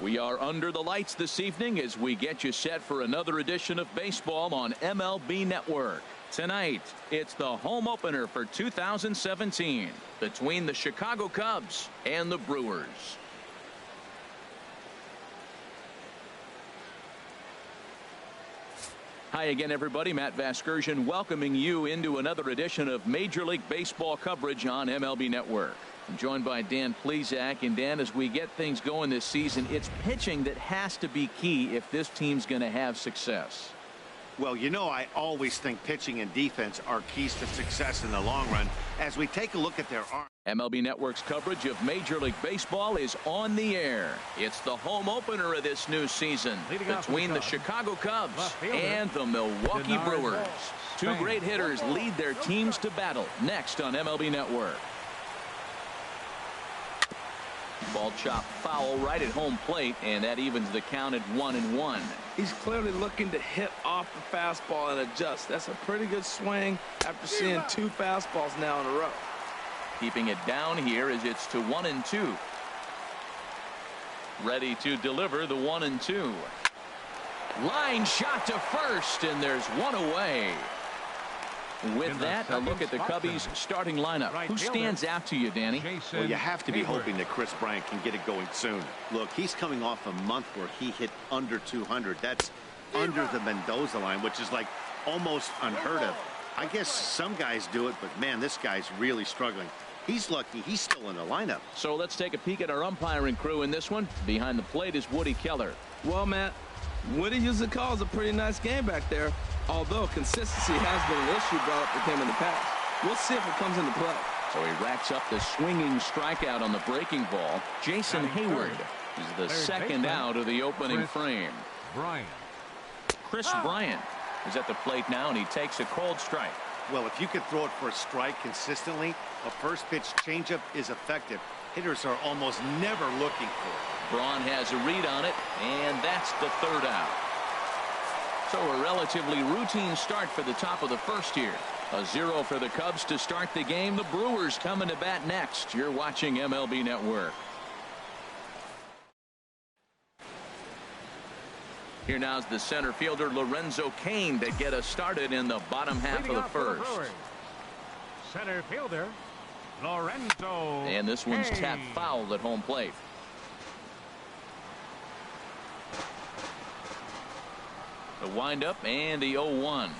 We are under the lights this evening as we get you set for another edition of baseball on MLB Network. Tonight, it's the home opener for 2017 between the Chicago Cubs and the Brewers. Hi again, everybody. Matt Vasgersian welcoming you into another edition of Major League Baseball coverage on MLB Network. I'm joined by Dan Plesac. And Dan, as we get things going this season, it's pitching that has to be key if this team's going to have success. Well, you know, I always think pitching and defense are keys to success in the long run. As we take a look at their arm. MLB Network's coverage of Major League Baseball is on the air. It's the home opener of this new season between the Chicago Cubs and the Milwaukee Brewers. Two great hitters lead their teams to battle next on MLB Network. Ball chopped foul right at home plate, and that evens the count at 1-1. He's clearly looking to hit off the fastball and adjust. That's a pretty good swing after seeing two fastballs now in a row. Keeping it down here as it's to 1-2. Ready to deliver the 1-2. Line shot to first, and there's one away. With that, a look at the Cubbies' starting lineup. Who stands out to you, Danny? Well, you have to be hoping that Kris Bryant can get it going soon. Look, he's coming off a month where he hit under 200. That's under the Mendoza line, which is like almost unheard of. I guess some guys do it, but man, this guy's really struggling. He's lucky he's still in the lineup. So let's take a peek at our umpiring crew in this one. Behind the plate is Woody Keller. Well, Matt, Woody usually calls a pretty nice game back there, although consistency has been an issue brought up with him in the past. We'll see if it comes into play. So he racks up the swinging strikeout on the breaking ball. Jason Hayward is the second out of the opening frame. Kris Bryant is at the plate now, and he takes a cold strike. Well, if you could throw it for a strike consistently, a first pitch changeup is effective. Hitters are almost never looking for it. Braun has a read on it, and that's the third out. So a relatively routine start for the top of the first here. A 0 for the Cubs to start the game. The Brewers coming to bat next. You're watching MLB Network. Here now's the center fielder Lorenzo Cain to get us started in the bottom half of the first. Center fielder Lorenzo. And this one's tapped foul at home plate. The windup and the 0-1.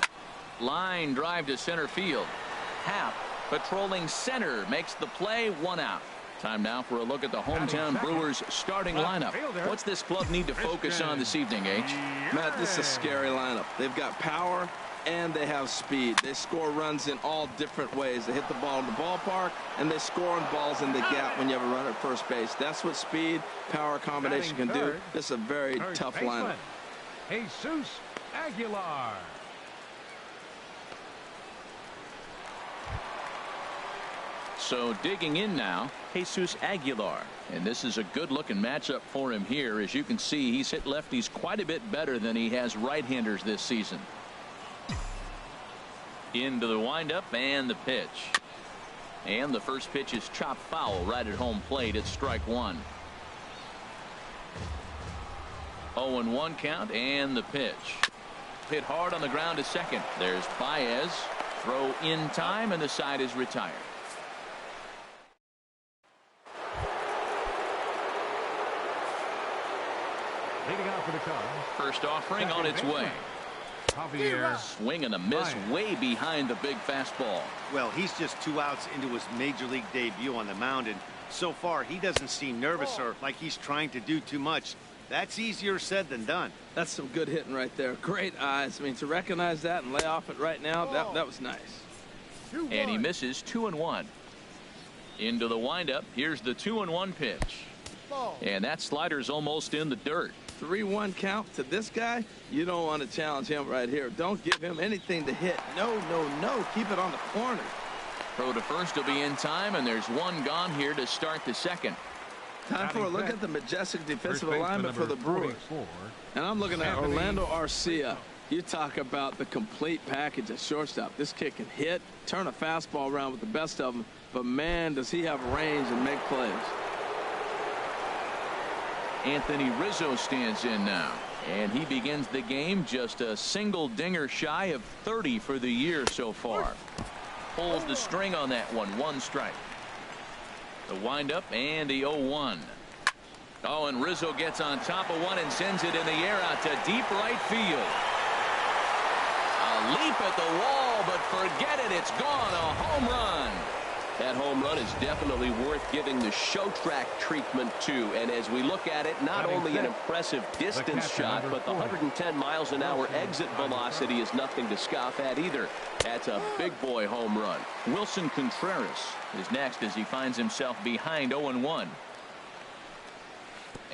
Line drive to center field. Happ patrolling center makes the play, 1 out. Time now for a look at the hometown Brewers starting lineup. What's this club need to focus on this evening, H? Matt, this is a scary lineup. They've got power and they have speed. They score runs in all different ways. They hit the ball in the ballpark and they score on balls in the gap when you have a runner at first base. That's what speed, power combination can do. This is a very tough lineup. Jesus Aguilar. So digging in now, Jesus Aguilar. And this is a good-looking matchup for him here. As you can see, he's hit lefties quite a bit better than he has right-handers this season. Into the windup and the pitch. And the first pitch is chopped foul right at home plate. It's strike one. 0-1 count and the pitch. Hit hard on the ground to second. There's Baez. Throw in time and the side is retired. Leading off for the Cubs. First offering on its way. Swing and a miss way behind the big fastball. Well, he's just 2 outs into his major league debut on the mound, and so far he doesn't seem nervous or like he's trying to do too much. That's easier said than done. That's some good hitting right there. Great eyes. I mean, to recognize that and lay off it right now, that was nice. And he misses 2-1. Into the windup. Here's the 2-1 pitch. And that slider's almost in the dirt. 3-1 count to this guy. You don't want to challenge him right here. Don't give him anything to hit. No, no, no. Keep it on the corner. Throw to first will be in time, and there's one gone here to start the second. Time for a look at the majestic defensive alignment for the Brewers. And I'm looking at Orlando Arcia. You talk about the complete package at shortstop. This kid can hit, turn a fastball around with the best of them, but man, does he have range and make plays. Anthony Rizzo stands in now, and he begins the game just a single dinger shy of 30 for the year so far. Pulls the string on that one. 1 strike. The windup and the 0-1. Oh, and Rizzo gets on top of one and sends it in the air out to deep right field. A leap at the wall, but forget it. It's gone. A home run. That home run is definitely worth giving the show track treatment to. And as we look at it, not only an impressive distance shot, but the 110 miles an hour exit velocity is nothing to scoff at either. That's a big boy home run. Wilson Contreras is next as he finds himself behind 0-1.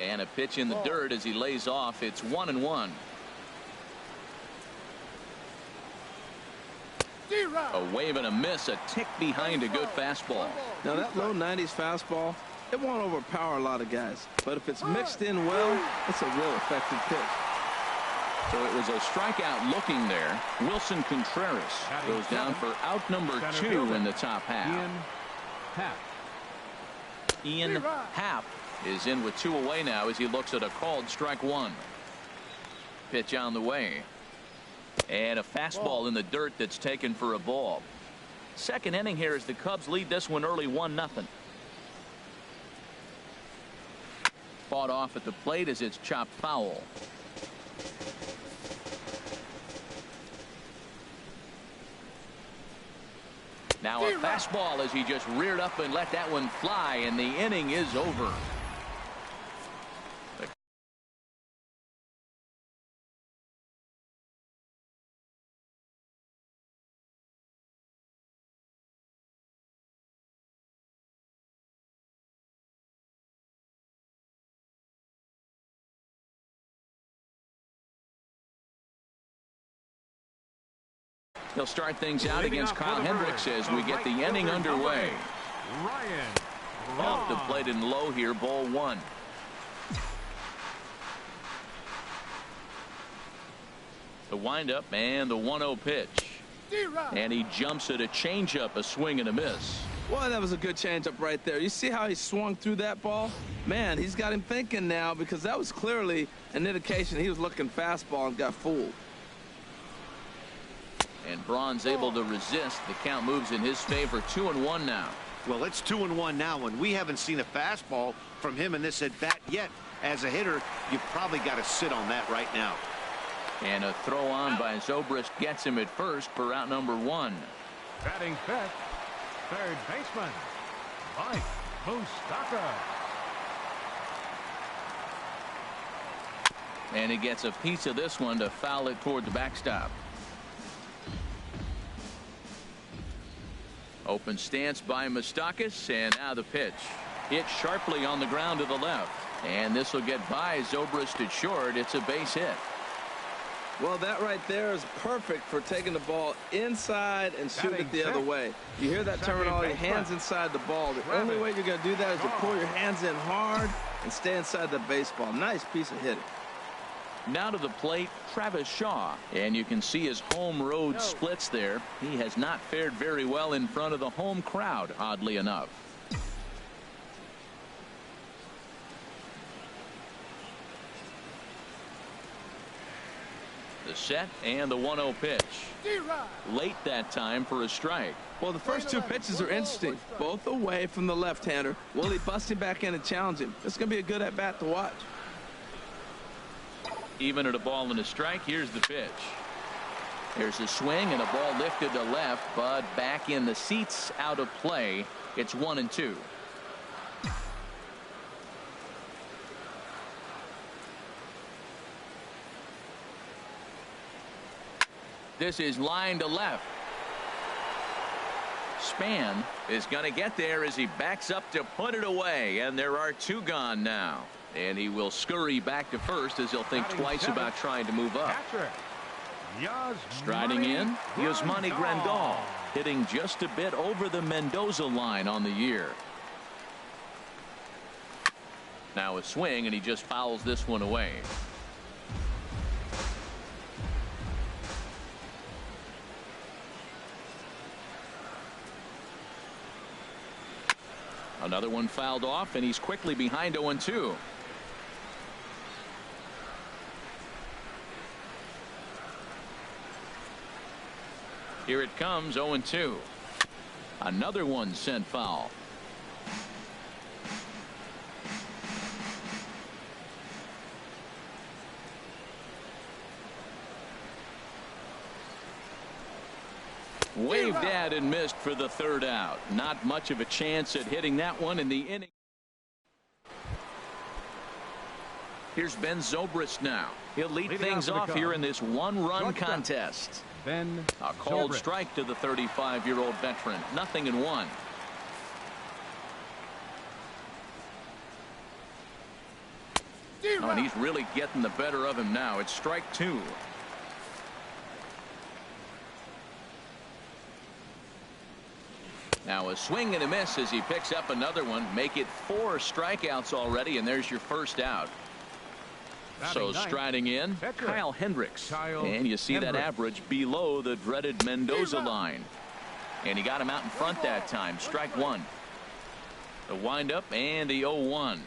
And a pitch in the dirt as he lays off. It's 1-1. A wave and a miss, a tick behind a good fastball. Now that low 90s fastball, it won't overpower a lot of guys, but if it's mixed in well, it's a real effective pitch. So it was a strikeout looking there. Wilson Contreras goes down for out number 2 in the top half. Ian Happ is in with 2 away now as he looks at a called strike 1. Pitch on the way. And a fastball in the dirt that's taken for a ball. Second inning here as the Cubs lead this one early 1-0. Fought off at the plate as it's chopped foul. Now a fastball as he just reared up and let that one fly, and the inning is over. He'll start things out against Kyle Hendricks as we get the inning underway. Off the plate and low here, ball 1. The windup and the 1-0 pitch. And he jumps at a changeup, a swing and a miss. Boy, that was a good changeup right there. You see how he swung through that ball? Man, he's got him thinking now, because that was clearly an indication he was looking fastball and got fooled. And Braun's able to resist. The count moves in his favor. 2-1 now. Well, it's 2-1 now, and we haven't seen a fastball from him in this at bat yet. As a hitter, you've probably got to sit on that right now. And a throw on by Zobrist gets him at first for out number 1. Batting fifth, third baseman, Mike Moustakas. And he gets a piece of this one to foul it toward the backstop. Open stance by Moustakas, and now the pitch. Hit sharply on the ground to the left. And this will get by Zobrist at short. It's a base hit. Well, that right there is perfect for taking the ball inside and shoot it the other way. You hear that terminology, hands inside the ball. The only way you're going to do that is to pull your hands in hard and stay inside the baseball. Nice piece of hitting. Now to the plate, Travis Shaw. And you can see his home road splits there. He has not fared very well in front of the home crowd, oddly enough. The set and the 1-0 pitch. Late that time for a strike. Well, the first 2 pitches are interesting. Both away from the left-hander. Will he bust him back in and challenge him? It's going to be a good at-bat to watch. Even at a ball and a strike, here's the pitch. There's a swing and a ball lifted to left, but back in the seats, out of play. It's 1-2. This is line to left. Span is going to get there as he backs up to put it away, and there are 2 gone now. And he will scurry back to first as he'll think twice about trying to move up. Striding in, Yasmani Grandal, hitting just a bit over the Mendoza line on the year. Now a swing, and he just fouls this one away. Another one fouled off, and he's quickly behind 0-2. Here it comes, 0-2. Another one sent foul. Waved at and missed for the third out. Not much of a chance at hitting that one in the inning. Here's Ben Zobrist now. He'll lead things off here in this one-run contest. Ben A called Zobrist. strike to the 35-year-old veteran. 0-1. Oh, and he's really getting the better of him now. It's strike 2. Now a swing and a miss as he picks up another one. Make it 4 strikeouts already, and there's your first out. So striding in, Kyle Hendricks. And you see that average below the dreaded Mendoza line. And he got him out in front that time. Strike 1. The windup and the 0-1.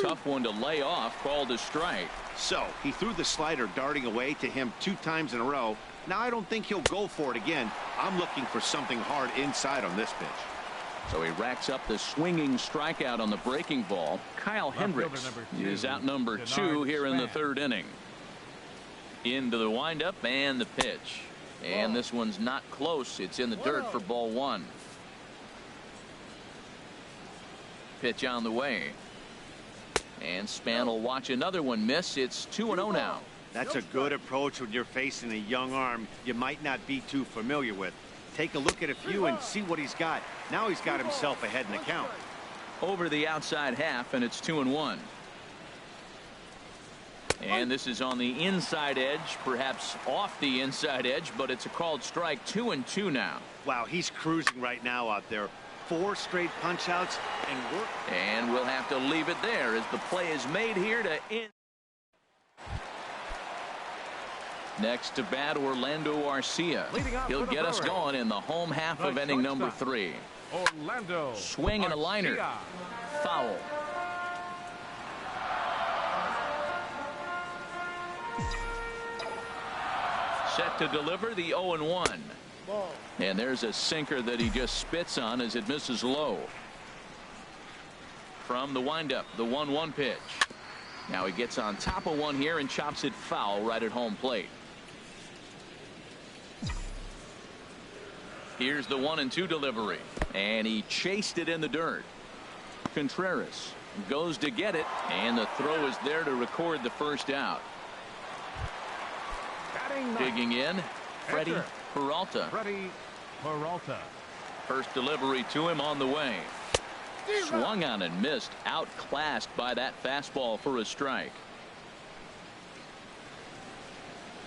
Tough one to lay off, called a strike. So he threw the slider darting away to him 2 times in a row. Now I don't think he'll go for it again. I'm looking for something hard inside on this pitch. So he racks up the swinging strikeout on the breaking ball. Kyle Hendricks is out number 2 here in the 3rd inning. Into the windup and the pitch. And this one's not close. It's in the dirt for ball 1. Pitch on the way. And Span will watch another one miss. It's 2-0 now. That's a good approach when you're facing a young arm you might not be too familiar with. Take a look at a few and see what he's got. Now he's got himself ahead in the count. Over the outside half, and it's 2-1. And this is on the inside edge, perhaps off the inside edge, but it's a called strike. 2-2 now. Wow, he's cruising right now out there. 4 straight punch outs and work. And we'll have to leave it there as the play is made here to end. Next to bat, Orlando Arcia. He'll get us going in the home half of inning number 3. Orlando. Swing and a liner. Foul. Set to deliver the 0-1. And there's a sinker that he just spits on as it misses low. From the windup, the 1-1 pitch. Now he gets on top of one here and chops it foul right at home plate. Here's the 1-2 delivery, and he chased it in the dirt. Contreras goes to get it, and the throw is there to record the first out. Digging in, Freddie Peralta. First delivery to him on the way. Swung on and missed, outclassed by that fastball for a strike.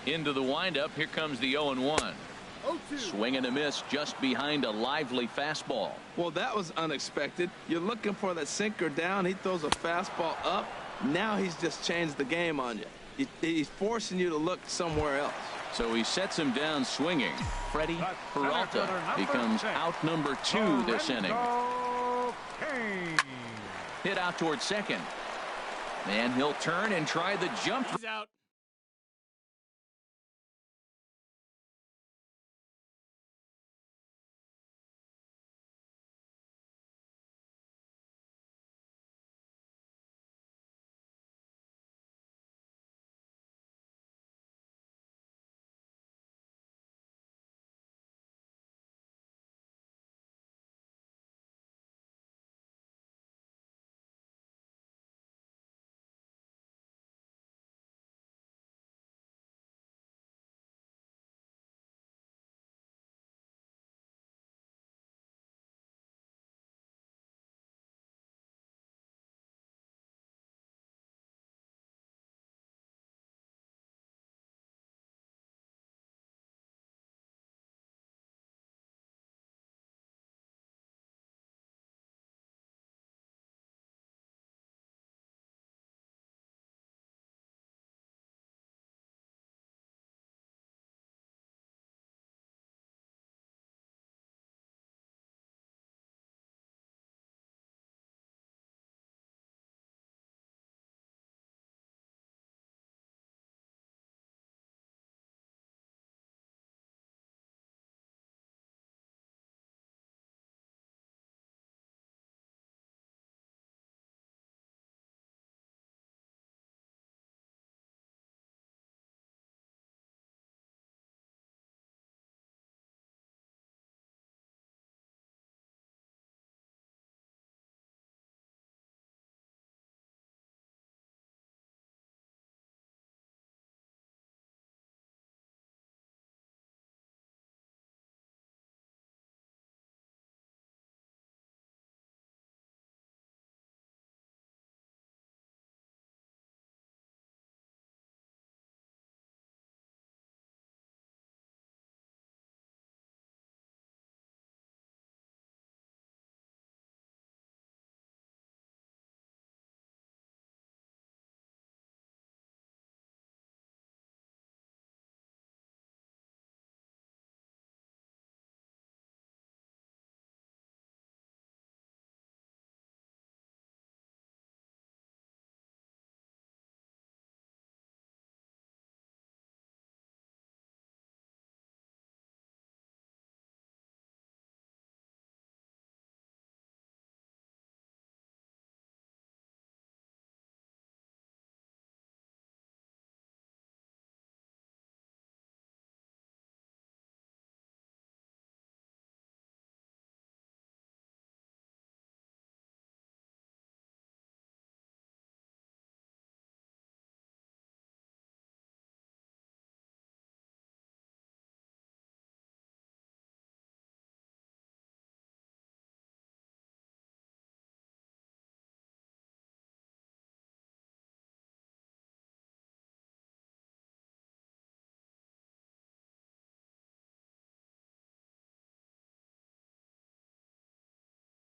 Into the windup, here comes the 0-1. Swing and a miss just behind a lively fastball. Well, that was unexpected. You're looking for that sinker down. He throws a fastball up. Now he's just changed the game on you. He's forcing you to look somewhere else. So he sets him down swinging. Freddie Peralta becomes out number 2 this inning. Hit out towards second. And he'll turn and try the jump. He's out.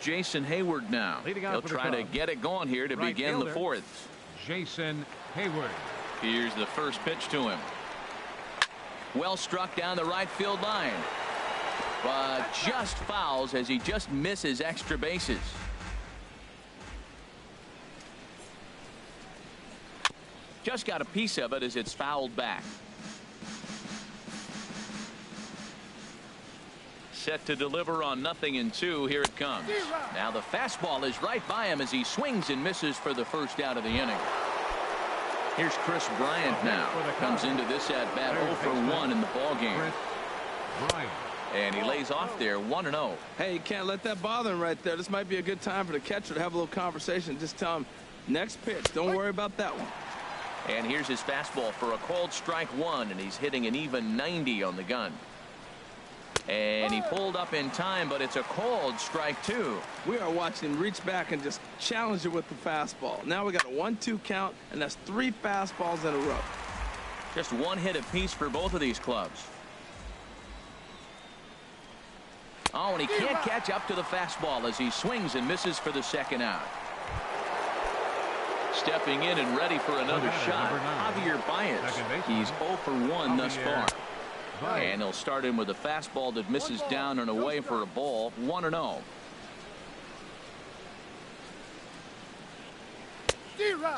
Jason Hayward now. He'll try to get it going here to begin the fourth. Jason Hayward. Here's the first pitch to him. Well struck down the right field line, but just fouls as he just misses extra bases. Just got a piece of it as it's fouled back. Set to deliver on 0-2. Here it comes. Now the fastball is right by him as he swings and misses for the first out of the inning. Here's Chris Bryant now. Comes into this at bat 0 for 1 in the ball game. And he lays off there 1-0. Hey, you can't let that bother him right there. This might be a good time for the catcher to have a little conversation. Just tell him next pitch. Don't worry about that one. And here's his fastball for a called strike 1, and he's hitting an even 90 on the gun. And he pulled up in time, but it's a called strike 2. We are watching him reach back and just challenge it with the fastball. Now we got a 1-2 count, and that's 3 fastballs in a row. Just 1 hit apiece for both of these clubs. Oh, and he can't catch up to the fastball as he swings and misses for the second out. Stepping in and ready for another shot, Javier Baez. He's 0 for 1 thus far. And he'll start in with a fastball that misses down and away for a ball. 1-0.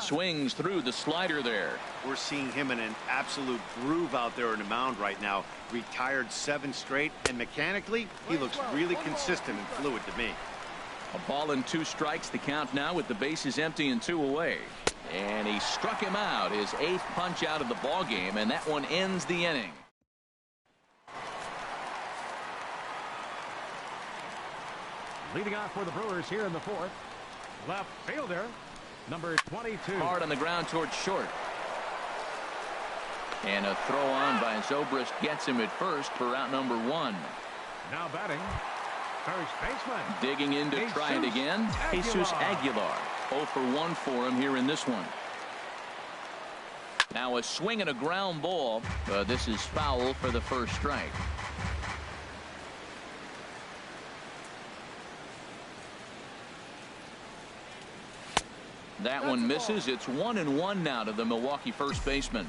Swings through the slider there. We're seeing him in an absolute groove out there in the mound right now. Retired 7 straight, and mechanically, he looks really consistent and fluid to me. A ball and 2 strikes, the count now with the bases empty and 2 away. And he struck him out, his 8th punch out of the ball game, and that one ends the inning. Leading off for the Brewers here in the 4th, left fielder, number 22. Hard on the ground towards short. And a throw on by Zobrist gets him at first for out number 1. Now batting, first baseman. Digging in to try it again. Jesus Aguilar. 0 for 1 for him here in this one. Now a swing and a ground ball. This is foul for the first strike. That one misses. It's 1-1 now to the Milwaukee first baseman.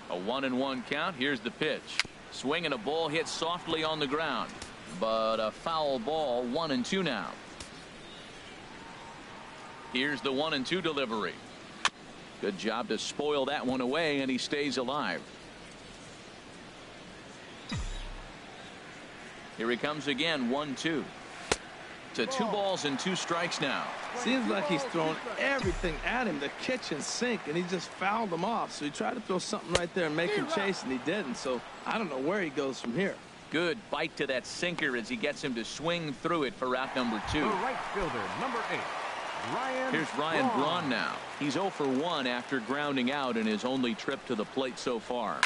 A 1-1 count. Here's the pitch. Swing and a ball hit softly on the ground, but a foul ball. 1-2 now. Here's the 1-2 delivery. Good job to spoil that one away, and he stays alive. Here he comes again. 1-2 to 2 balls and 2 strikes now. Seems like he's thrown everything at him, the kitchen sink, and he just fouled him off. So he tried to throw something right there and make him chase, and he didn't. So I don't know where he goes from here. Good bite to that sinker as he gets him to swing through it for out number 2. The right fielder, number 8. Here's Ryan Braun now. He's 0 for 1 after grounding out in his only trip to the plate so far.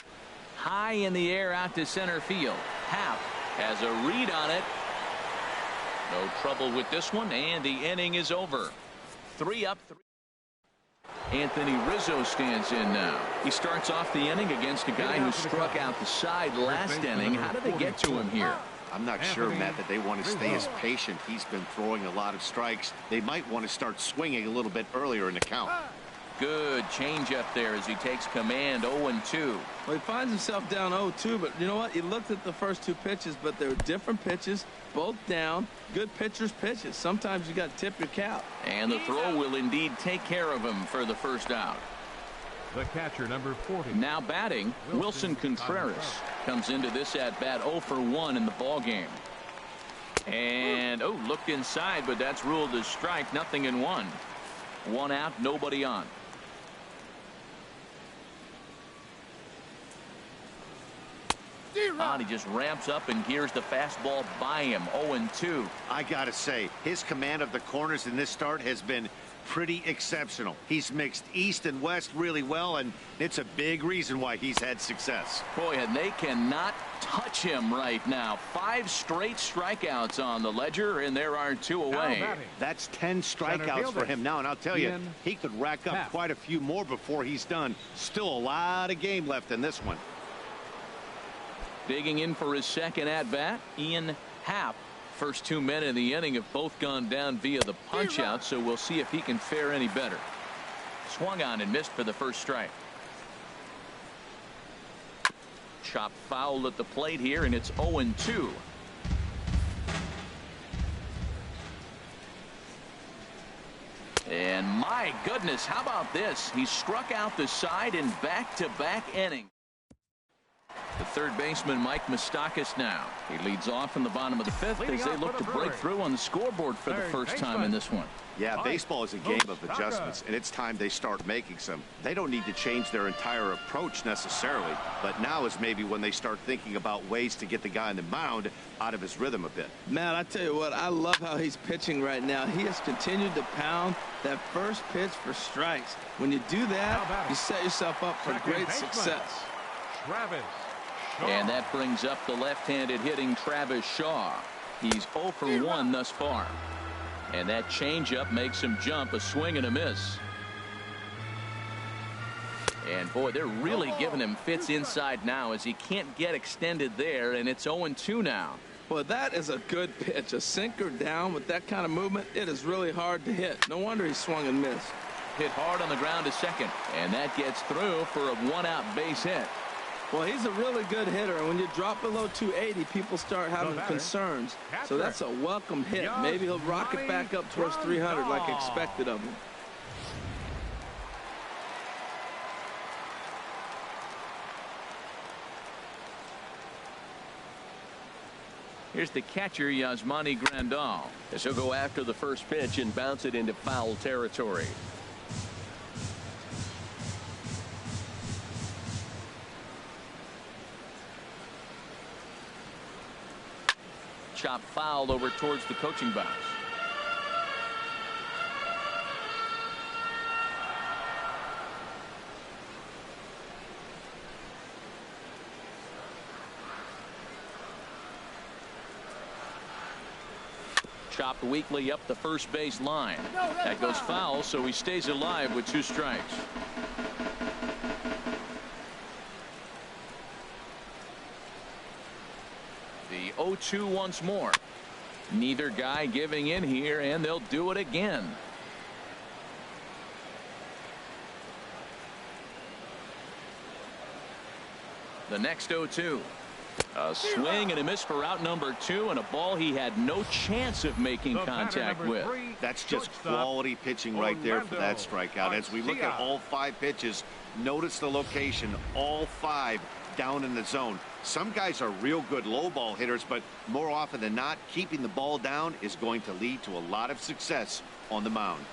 High in the air out to center field. Happ has a read on it. No trouble with this one, and the inning is over. 3 up, 3. Anthony Rizzo stands in now. He starts off the inning against a guy who struck out the side last inning. How did they get to him here? I'm not sure, Matt, that they want to stay as patient. He's been throwing a lot of strikes. They might want to start swinging a little bit earlier in the count. Good changeup there as he takes command. 0-2. Well, he finds himself down 0-2, but you know what? He looked at the first 2 pitches, but they were different pitches, both down. Good pitchers' pitches. Sometimes you got to tip your cap. And the throw will indeed take care of him for the first out. The catcher, number 40. Now batting, Wilson Contreras comes into this at bat 0 for 1 in the ball game. And looked inside, but that's ruled as strike. 0-1. 1 out, nobody on. He just ramps up and gears the fastball by him. 0-2. I gotta say, his command of the corners in this start has been pretty exceptional. He's mixed east and west really well, and it's a big reason why he's had success. Boy, and they cannot touch him right now. 5 straight strikeouts on the ledger, and there are 2 away. That's 10 strikeouts for him now, and I'll tell you, he could rack up quite a few more before he's done. Still a lot of game left in this one. Digging in for his second at bat, Ian Happ First 2 men in the inning have both gone down via the punch out, so we'll see if he can fare any better. Swung on and missed for the first strike. Chop foul at the plate here, and it's 0-2. And my goodness, how about this? He struck out the side in back-to-back innings. The third baseman, Mike Moustakas, now. He leads off in the bottom of the fifth as they look to break through on the scoreboard for the first time in this one. Yeah, baseball is a game of adjustments, and it's time they start making some. They don't need to change their entire approach necessarily, but now is maybe when they start thinking about ways to get the guy on the mound out of his rhythm a bit. Man, I tell you what, I love how he's pitching right now. He has continued to pound that first pitch for strikes. When you do that, you set yourself up for great success. Travis. And that brings up the left-handed hitting Travis Shaw. He's 0 for 1 thus far. And that changeup makes him jump, a swing and a miss. And boy, they're really giving him fits inside now as he can't get extended there, and it's 0-2 now. Well, that is a good pitch. A sinker down with that kind of movement, it is really hard to hit. No wonder he swung and missed. Hit hard on the ground to second, and that gets through for a one-out base hit. Well, he's a really good hitter, and when you drop below 280, people start having concerns. So that's a welcome hit. Maybe he'll rocket back up towards 300 like expected of him. Here's the catcher, Yasmani Grandal, as he'll go after the first pitch and bounce it into foul territory. Chop foul over towards the coaching box. Chopped weakly up the first base line. That goes foul, so he stays alive with 2 strikes. The 0-2 once more. Neither guy giving in here, and they'll do it again. The next 0-2. A swing and a miss for out number 2, and a ball he had no chance of making contact with. That's just quality pitching right there for that strikeout. As we look at all 5 pitches, notice the location, all 5 down in the zone. Some guys are real good low ball hitters, but more often than not, keeping the ball down is going to lead to a lot of success on the mound.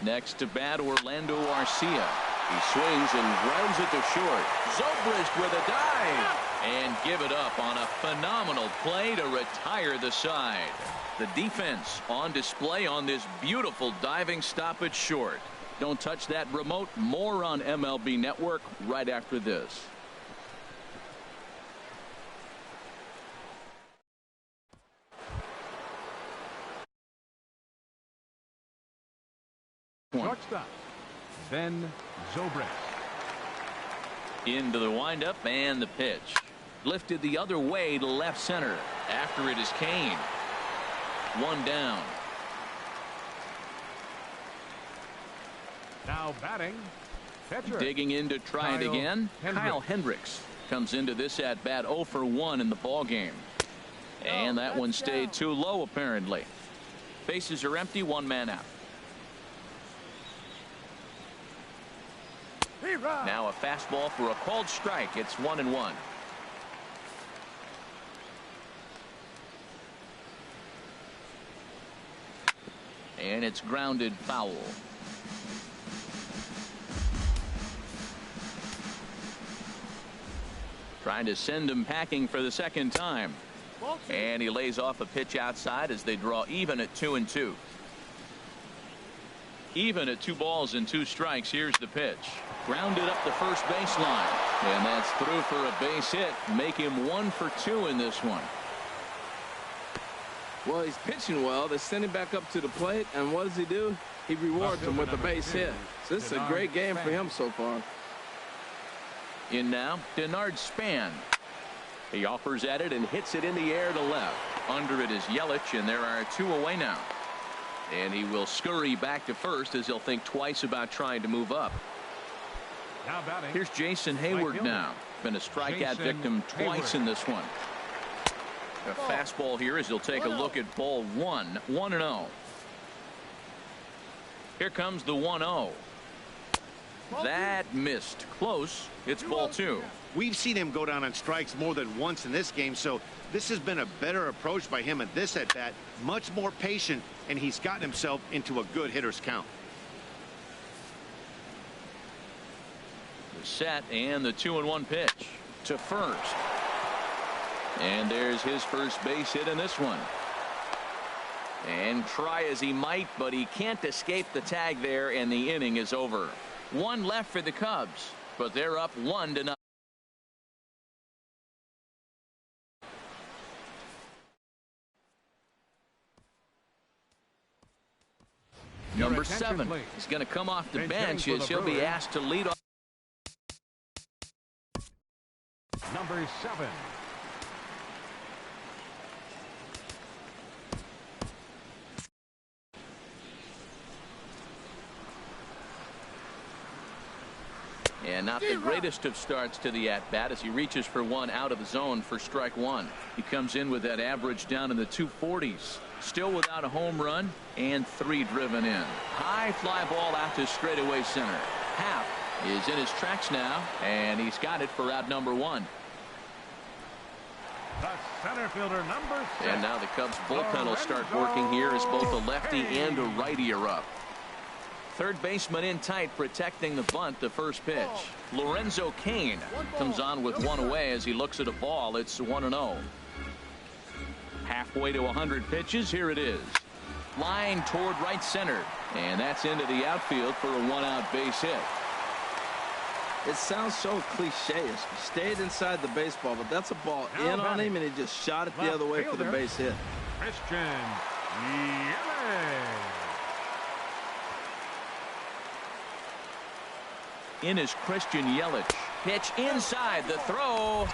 Next to bat, Orlando Arcia. He swings and grounds it to short. Zobrist with a dive and give it up on a phenomenal play to retire the side. The defense on display on this beautiful diving stop at short. Don't touch that remote. More on MLB Network right after this. Shortstop, Ben Zobrist. Into the windup and the pitch. Lifted the other way to left center. After it is Kane. 1 down. Now batting, pitcher. Digging in to try it again. Kyle Hendricks comes into this at bat 0 for 1 in the ball game. And that one stayed too low apparently. Bases are empty, 1 man out. Now a fastball for a called strike. It's 1-1. And it's grounded foul. Trying to send him packing for the second time. And he lays off a pitch outside as they draw even at 2-2. Even at 2 balls and 2 strikes. Here's the pitch. Grounded up the first baseline. And that's through for a base hit. Make him 1 for 2 in this one. Well, he's pitching well. They send him back up to the plate, and what does he do? He rewards him with a base hit. So this is a great game for him so far. In now, Denard Span. He offers at it and hits it in the air to left. Under it is Yelich, and there are 2 away now. And he will scurry back to first as he'll think twice about trying to move up. Now batting. Here's Jason Hayward now. Been a strikeout victim twice in this one. A fastball here as he'll take a look at ball 1. 1-0. Here comes the 1-0. That missed. Close. It's ball 2. We've seen him go down on strikes more than once in this game, so this has been a better approach by him at this at bat. Much more patient, and he's gotten himself into a good hitter's count. The set and the 2-1 pitch to first. And there's his first base hit in this one. And try as he might, but he can't escape the tag there, and the inning is over. 1 left for the Cubs, but they're up 1-0. Number 7 is going to come off the bench as he'll be asked to lead off. Number 7. And not the greatest of starts to the at-bat as he reaches for one out of the zone for strike 1. He comes in with that average down in the 240s. Still without a home run and 3 driven in. High fly ball out to straightaway center. Happ is in his tracks now, and he's got it for out number 1. The center fielder, number 6. And now the Cubs bullpen will start working here as both a lefty and a righty are up. Third baseman in tight, protecting the bunt. The first pitch. Lorenzo Cain comes on with 1 away as he looks at a ball. It's 1-0. Halfway to 100 pitches. Here it is. Line toward right center. And that's into the outfield for a 1-out base hit. It sounds so cliche. He stayed inside the baseball, but that's a ball in on him, and he just shot it the other way for the base hit. Christian Yelich. In is Christian Yelich. Pitch inside. The throw.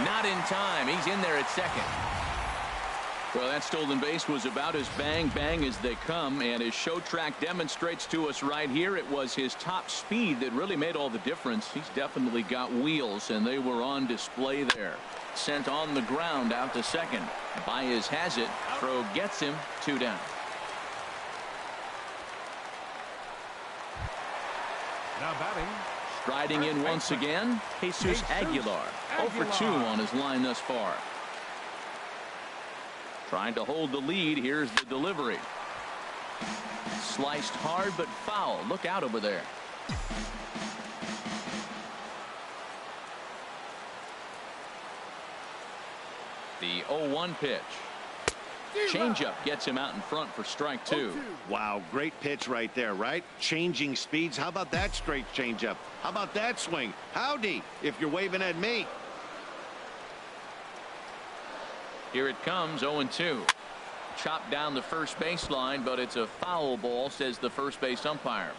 Not in time. He's in there at second. Well, that stolen base was about as bang as they come, and his show track demonstrates to us right here it was his top speed that really made all the difference. He's definitely got wheels, and they were on display there. Sent on the ground out to second. Baez has it. Throw gets him. 2 down. Now batting. Striding in once again, Jesus Aguilar. 0 for 2 on his line thus far. Trying to hold the lead. Here's the delivery. Sliced hard but foul. Look out over there. The 0-1 pitch. Changeup gets him out in front for strike 2. Wow, great pitch right there, right? Changing speeds. How about that straight changeup? How about that swing? Howdy, if you're waving at me. Here it comes. 0-2. Chopped down the first baseline, but it's a foul ball, says the first base umpire.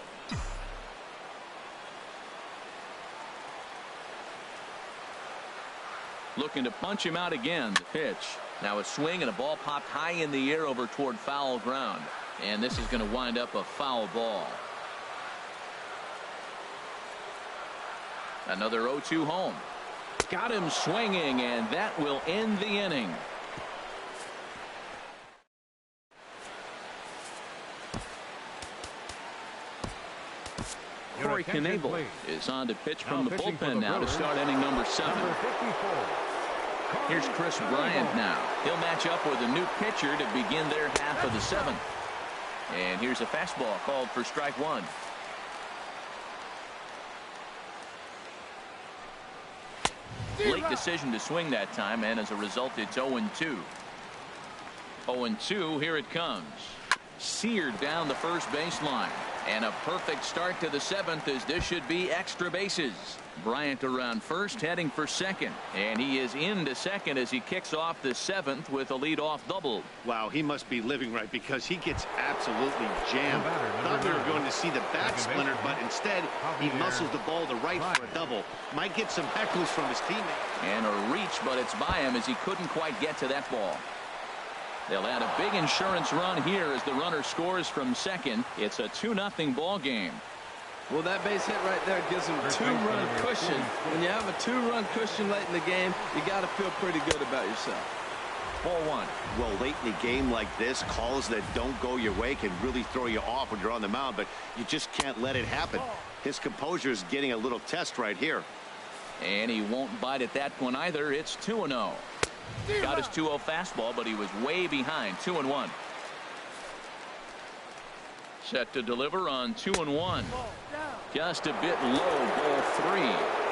Looking to punch him out again. The pitch. Now a swing and a ball popped high in the air over toward foul ground. And this is going to wind up a foul ball. Another 0-2 home. Got him swinging, and that will end the inning. Corey Knebel is on to pitch from the bullpen now to start inning number 7. Here's Chris Bryant now. He'll match up with a new pitcher to begin their half of the 7th. And here's a fastball called for strike 1. Late decision to swing that time, and as a result it's 0-2. 0-2. Here it comes. Seared down the first baseline. And a perfect start to the 7th, as this should be extra bases. Bryant around first, heading for second. And he is into second as he kicks off the 7th with a leadoff double. Wow, he must be living right, because he gets absolutely jammed. Thought we were going to see the bat splintered, but instead he muscles the ball to right for a double. Might get some heckles from his teammate. And a reach, but it's by him as he couldn't quite get to that ball. They'll add a big insurance run here as the runner scores from second. It's a 2-0 ball game. Well, that base hit right there gives him 2-run cushion. When you have a 2-run cushion late in the game, you got to feel pretty good about yourself. Ball one. Well, late in a game like this, calls that don't go your way can really throw you off when you're on the mound, but you just can't let it happen. His composure is getting a little test right here. And he won't bite at that one either. It's 2-0. Got his 2-0 fastball, but he was way behind. 2-1. Set to deliver on 2-1. Just a bit low. Ball 3.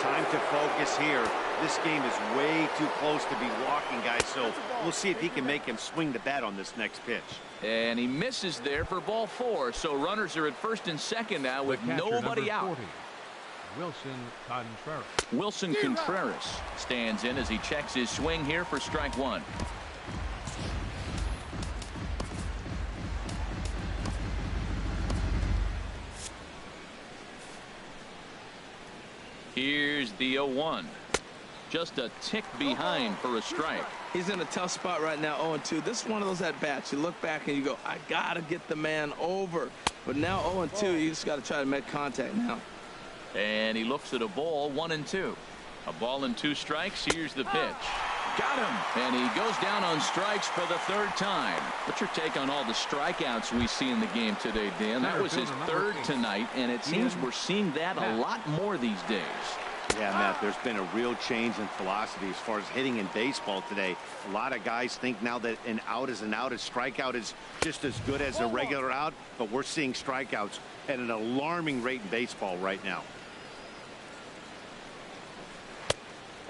Time to focus here. This game is way too close to be walking, guys, so we'll see if he can make him swing the bat on this next pitch. And he misses there for ball 4. So runners are at first and second now with nobody out. Wilson Contreras stands in as he checks his swing here for strike 1. Here's the 0-1. Just a tick behind for a strike. He's in a tough spot right now, 0-2. This is one of those at-bats. You look back and you go, I got to get the man over. But now 0-2, you just got to try to make contact now. And he looks at a ball, 1-2. A ball and 2 strikes. Here's the pitch. Got him. And he goes down on strikes for the 3rd time. What's your take on all the strikeouts we see in the game today, Dan? That was his 3rd tonight, and it seems we're seeing that a lot more these days. Yeah, Matt, there's been a real change in philosophy as far as hitting in baseball today. A lot of guys think now that an out is an out. A strikeout is just as good as a regular out, but we're seeing strikeouts at an alarming rate in baseball right now.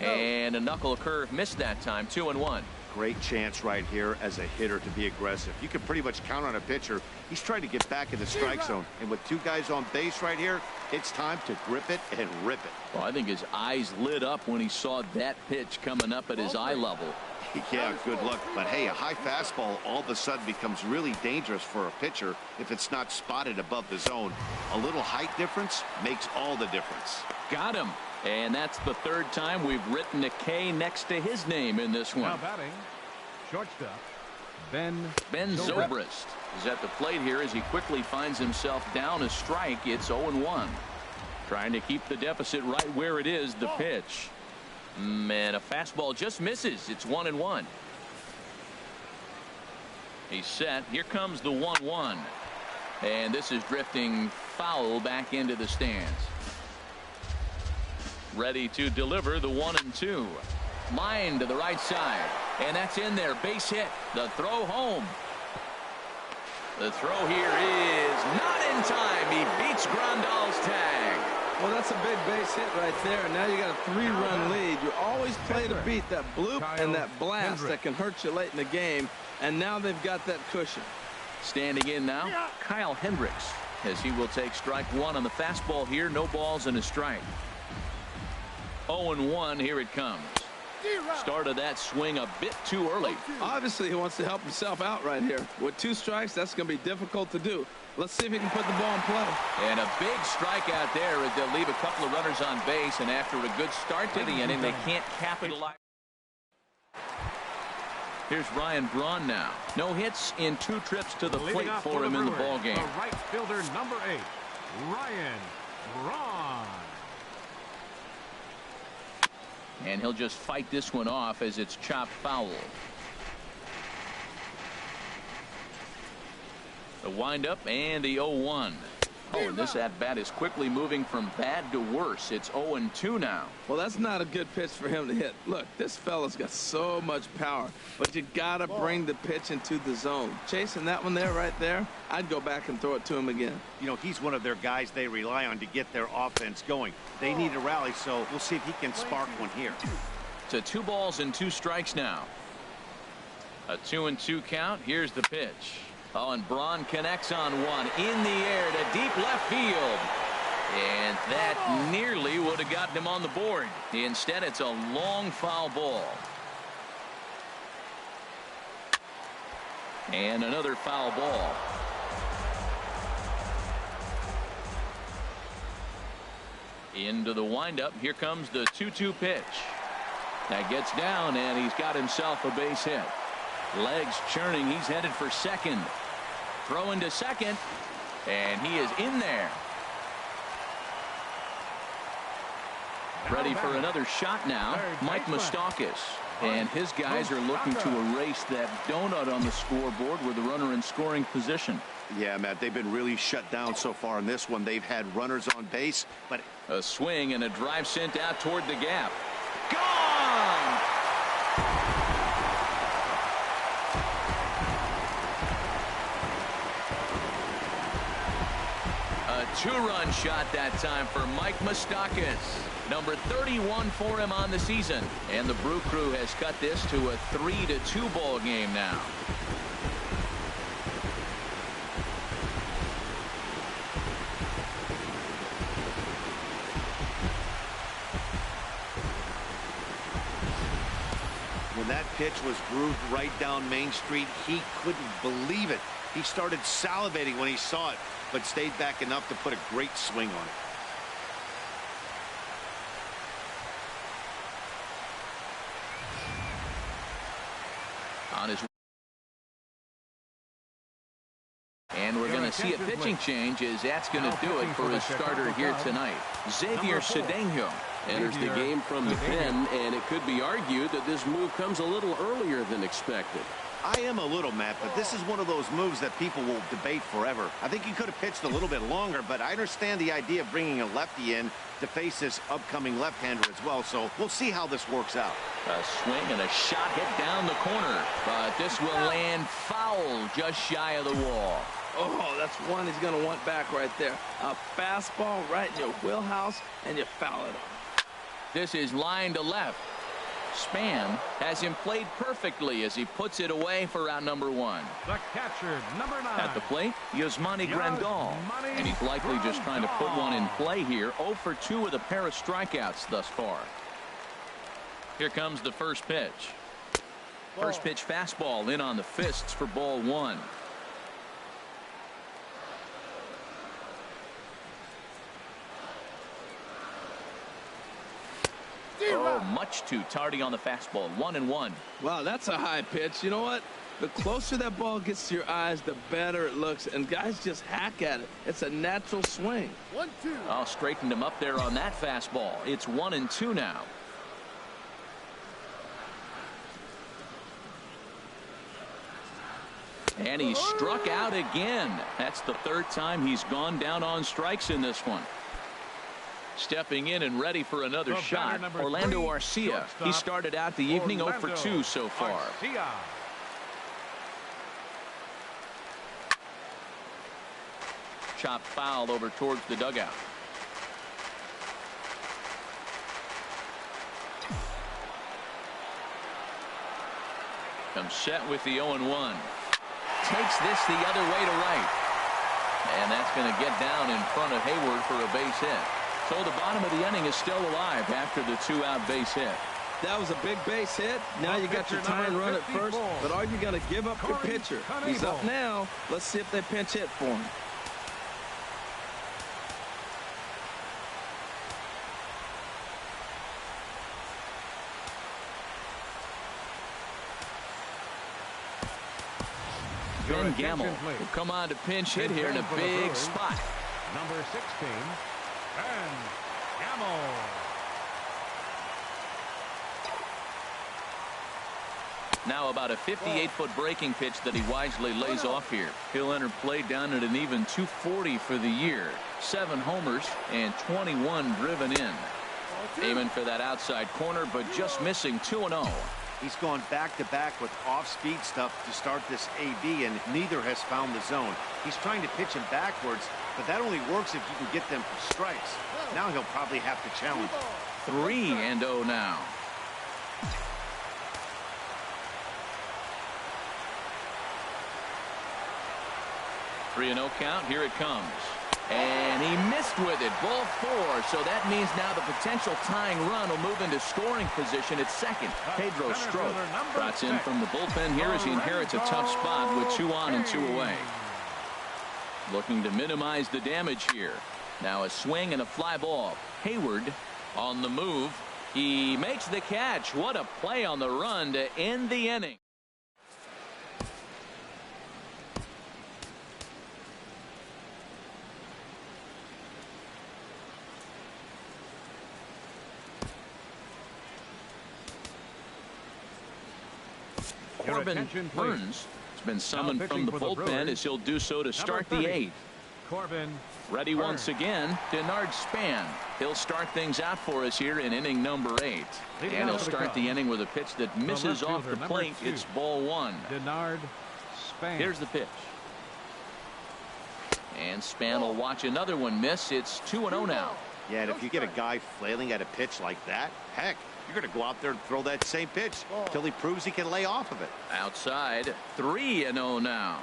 And a knuckle curve missed that time. 2-1. Great chance right here as a hitter to be aggressive. You can pretty much count on a pitcher. He's trying to get back in the strike zone, and with 2 guys on base right here, it's time to grip it and rip it. Well, I think his eyes lit up when he saw that pitch coming up at his eye level. Yeah, good luck. But hey, a high fastball all of a sudden becomes really dangerous for a pitcher if it's not spotted above the zone. A little height difference makes all the difference. Got him. And that's the 3rd time we've written a K next to his name in this one. Now batting, shortstop, Ben Zobrist is at the plate here as he quickly finds himself down a strike. It's 0-1. Trying to keep the deficit right where it is. The pitch. And a fastball just misses. It's 1-1. He's set. Here comes the 1-1. And this is drifting foul back into the stands. Ready to deliver the 1-2. Line to the right side. And that's in there. Base hit. The throw home. The throw here is not in time. He beats Grandal's tag. Well, that's a big base hit right there. Now you got a 3-run lead. You always play to beat that bloop and that blast that can hurt you late in the game. And now they've got that cushion. Standing in now, Kyle Hendricks, as he will take strike 1 on the fastball here. No balls and a strike. 0-1. Here it comes. Started that swing a bit too early. Obviously, he wants to help himself out right here. With 2 strikes, that's going to be difficult to do. Let's see if he can put the ball in play. And a big strikeout there as they'll leave a couple of runners on base. And after a good start to the inning, they can't capitalize. Here's Ryan Braun now. No hits in 2 trips to the plate for him in the ball game. The right fielder, number 8, Ryan Braun. And he'll just fight this one off as it's chopped foul. The windup and the 0-1. Oh, and this at-bat is quickly moving from bad to worse. It's 0-2 now. Well, that's not a good pitch for him to hit. Look, this fella's got so much power, but you got to bring the pitch into the zone. Chasing that one there, right there, I'd go back and throw it to him again. You know, he's one of their guys they rely on to get their offense going. They need a rally, so we'll see if he can spark one here. To 2 balls and 2 strikes now. A 2-2 count. Here's the pitch. Oh, and Braun connects on one in the air to deep left field. And that nearly would have gotten him on the board. Instead, it's a long foul ball. And another foul ball. Into the windup. Here comes the 2-2 pitch. That gets down, and he's got himself a base hit. Legs churning. He's headed for second. Throwing to second, and he is in there. Ready for another shot now, Mike Moustakas. And his guys are looking to erase that donut on the scoreboard with the runner in scoring position. Yeah, Matt, they've been really shut down so far in this one. They've had runners on base, but a swing and a drive sent out toward the gap. Gone! A two-run shot that time for Mike Moustakas. Number 31 for him on the season. And the Brew Crew has cut this to a 3-2 ball game now. when that pitch was grooved right down Main Street, he couldn't believe it. He started salivating when he saw it, but stayed back enough to put a great swing on it. On his and we're going to see a pitching change, as that's going to do it for his starter here tonight. Xavier Cedeno enters the game from the pen, and it could be argued that this move comes a little earlier than expected. I am a little, Matt, but this is one of those moves that people will debate forever. I think he could have pitched a little bit longer, but I understand the idea of bringing a lefty in to face this upcoming left-hander as well, so we'll see how this works out. A swing and a shot hit down the corner, but this will land foul just shy of the wall. Oh, that's one he's going to want back right there. A fastball right in your wheelhouse, and you foul it off. This is line to left. Span has him played perfectly as he puts it away for out number one. The catcher, number 9. At the plate, Yasmani Grandal. And he's likely just trying to put one in play here. 0 for 2 with a pair of strikeouts thus far. Here comes the first pitch. First pitch fastball in on the fists for ball one. Oh, much too tardy on the fastball. 1-1. Wow, that's a high pitch. You know what? The closer that ball gets to your eyes, the better it looks. And guys just hack at it. It's a natural swing. 1-2. Oh, straightened him up there on that fastball. It's 1-2 now. And he struck out again. That's the third time he's gone down on strikes in this one. Stepping in and ready for another shot, Orlando Arcia. He started out the evening 0 for 2 so far. Arcia. Chopped foul over towards the dugout. Comes set with the 0-1. Takes this the other way to right. And that's going to get down in front of Hayward for a base hit. So the bottom of the inning is still alive after the 2-out base hit. That was a big base hit. Now you got your tying run at first, but are you going to give up your pitcher? He's up now. Let's see if they pinch hit for him. Ben Gamble will come on to pinch hit here in a big spot. Number 16, Ben Gamble. Now about a 58-foot breaking pitch that he wisely lays off here. He'll enter play down at an even 240 for the year. 7 homers and 21 driven in. Aiming for that outside corner, but just missing 2-0. He's gone back-to-back with off-speed stuff to start this AB, and neither has found the zone. He's trying to pitch him backwards, but that only works if you can get them for strikes. Now he'll probably have to challenge. 3-0 now. 3-0 count. Here it comes. And he missed with it. Ball 4. So that means now the potential tying run will move into scoring position at second. Pedro Strop trots in from the bullpen here as he inherits a tough spot with 2 on and 2 away. Looking to minimize the damage here. Now a swing and a fly ball. Hayward on the move. He makes the catch. What a play on the run to end the inning. Corbin Burns has been summoned from the bullpen as he'll do so to start the 8th. Corbin ready once again. Denard Span. He'll start things out for us here in inning number 8. And he'll start the inning with a pitch that misses off the plate. It's ball 1. Denard Span. Here's the pitch. And Span will watch another one miss. It's 2-0 now. Yeah, and if you get a guy flailing at a pitch like that, heck, you're going to go out there and throw that same pitch until he proves he can lay off of it. Outside, 3-0 now.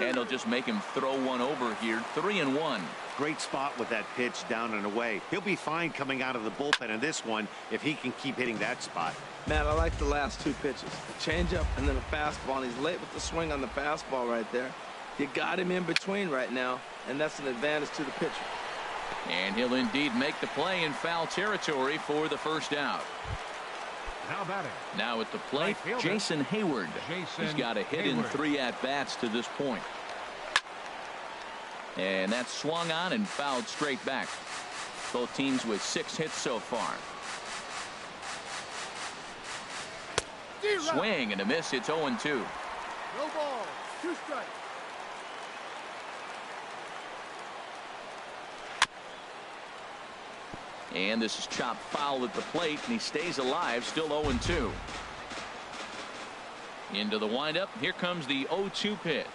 And he'll just make him throw one over here. 3-1. Great spot with that pitch down and away. He'll be fine coming out of the bullpen in this one if he can keep hitting that spot. Man, I like the last 2 pitches. A changeup and then a fastball. And he's late with the swing on the fastball right there. You got him in between right now, and that's an advantage to the pitcher. And he'll indeed make the play in foul territory for the first out. Now batting. Now at the plate, Jason Hayward. He's got a hit in 3 at-bats to this point. And that's swung on and fouled straight back. Both teams with 6 hits so far. Swing and a miss. It's 0-2. No ball. 2 strikes. And this is chopped foul at the plate, and he stays alive, still 0-2. Into the windup. Here comes the 0-2 pitch.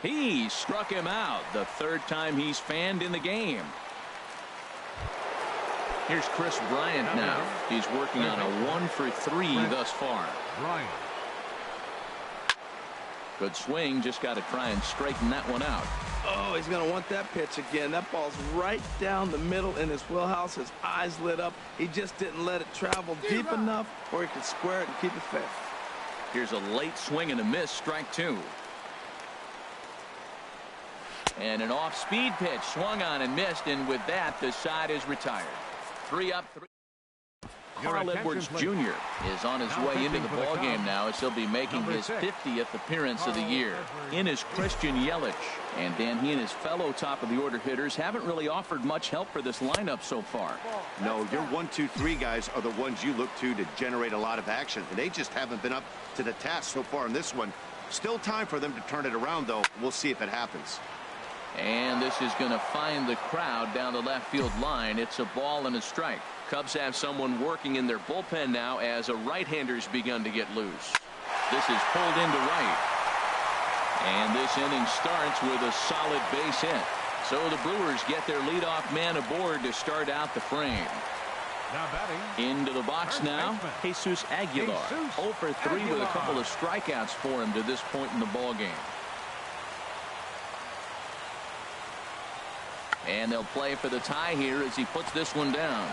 He struck him out. The 3rd time he's fanned in the game. Here's Chris Bryant now. He's working on a 1-for-3 thus far. Bryant. Good swing. Just got to try and straighten that one out. Oh, he's going to want that pitch again. That ball's right down the middle in his wheelhouse. His eyes lit up. He just didn't let it travel deep enough where he could square it and keep it fair. Here's a late swing and a miss. Strike 2. And an off-speed pitch swung on and missed, and with that the side is retired. 3 up, 3. Carl Edwards Jr. is on his way into the ballgame now as he'll be making his 50th appearance of the year. In is Christian Yelich. And Dan, he and his fellow top-of-the-order hitters haven't really offered much help for this lineup so far. No, your 1, 2, 3 guys are the ones you look to generate a lot of action. And they just haven't been up to the task so far in this one. Still time for them to turn it around, though. We'll see if it happens. And this is going to find the crowd down the left field line. It's a ball and a strike. Cubs have someone working in their bullpen now as a right-hander's begun to get loose. This is pulled into right. And this inning starts with a solid base hit. So the Brewers get their leadoff man aboard to start out the frame. Now batting. Into the box now, Jesus Aguilar. 0 for 3 with a couple of strikeouts for him to this point in the ballgame. And they'll play for the tie here as he puts this one down.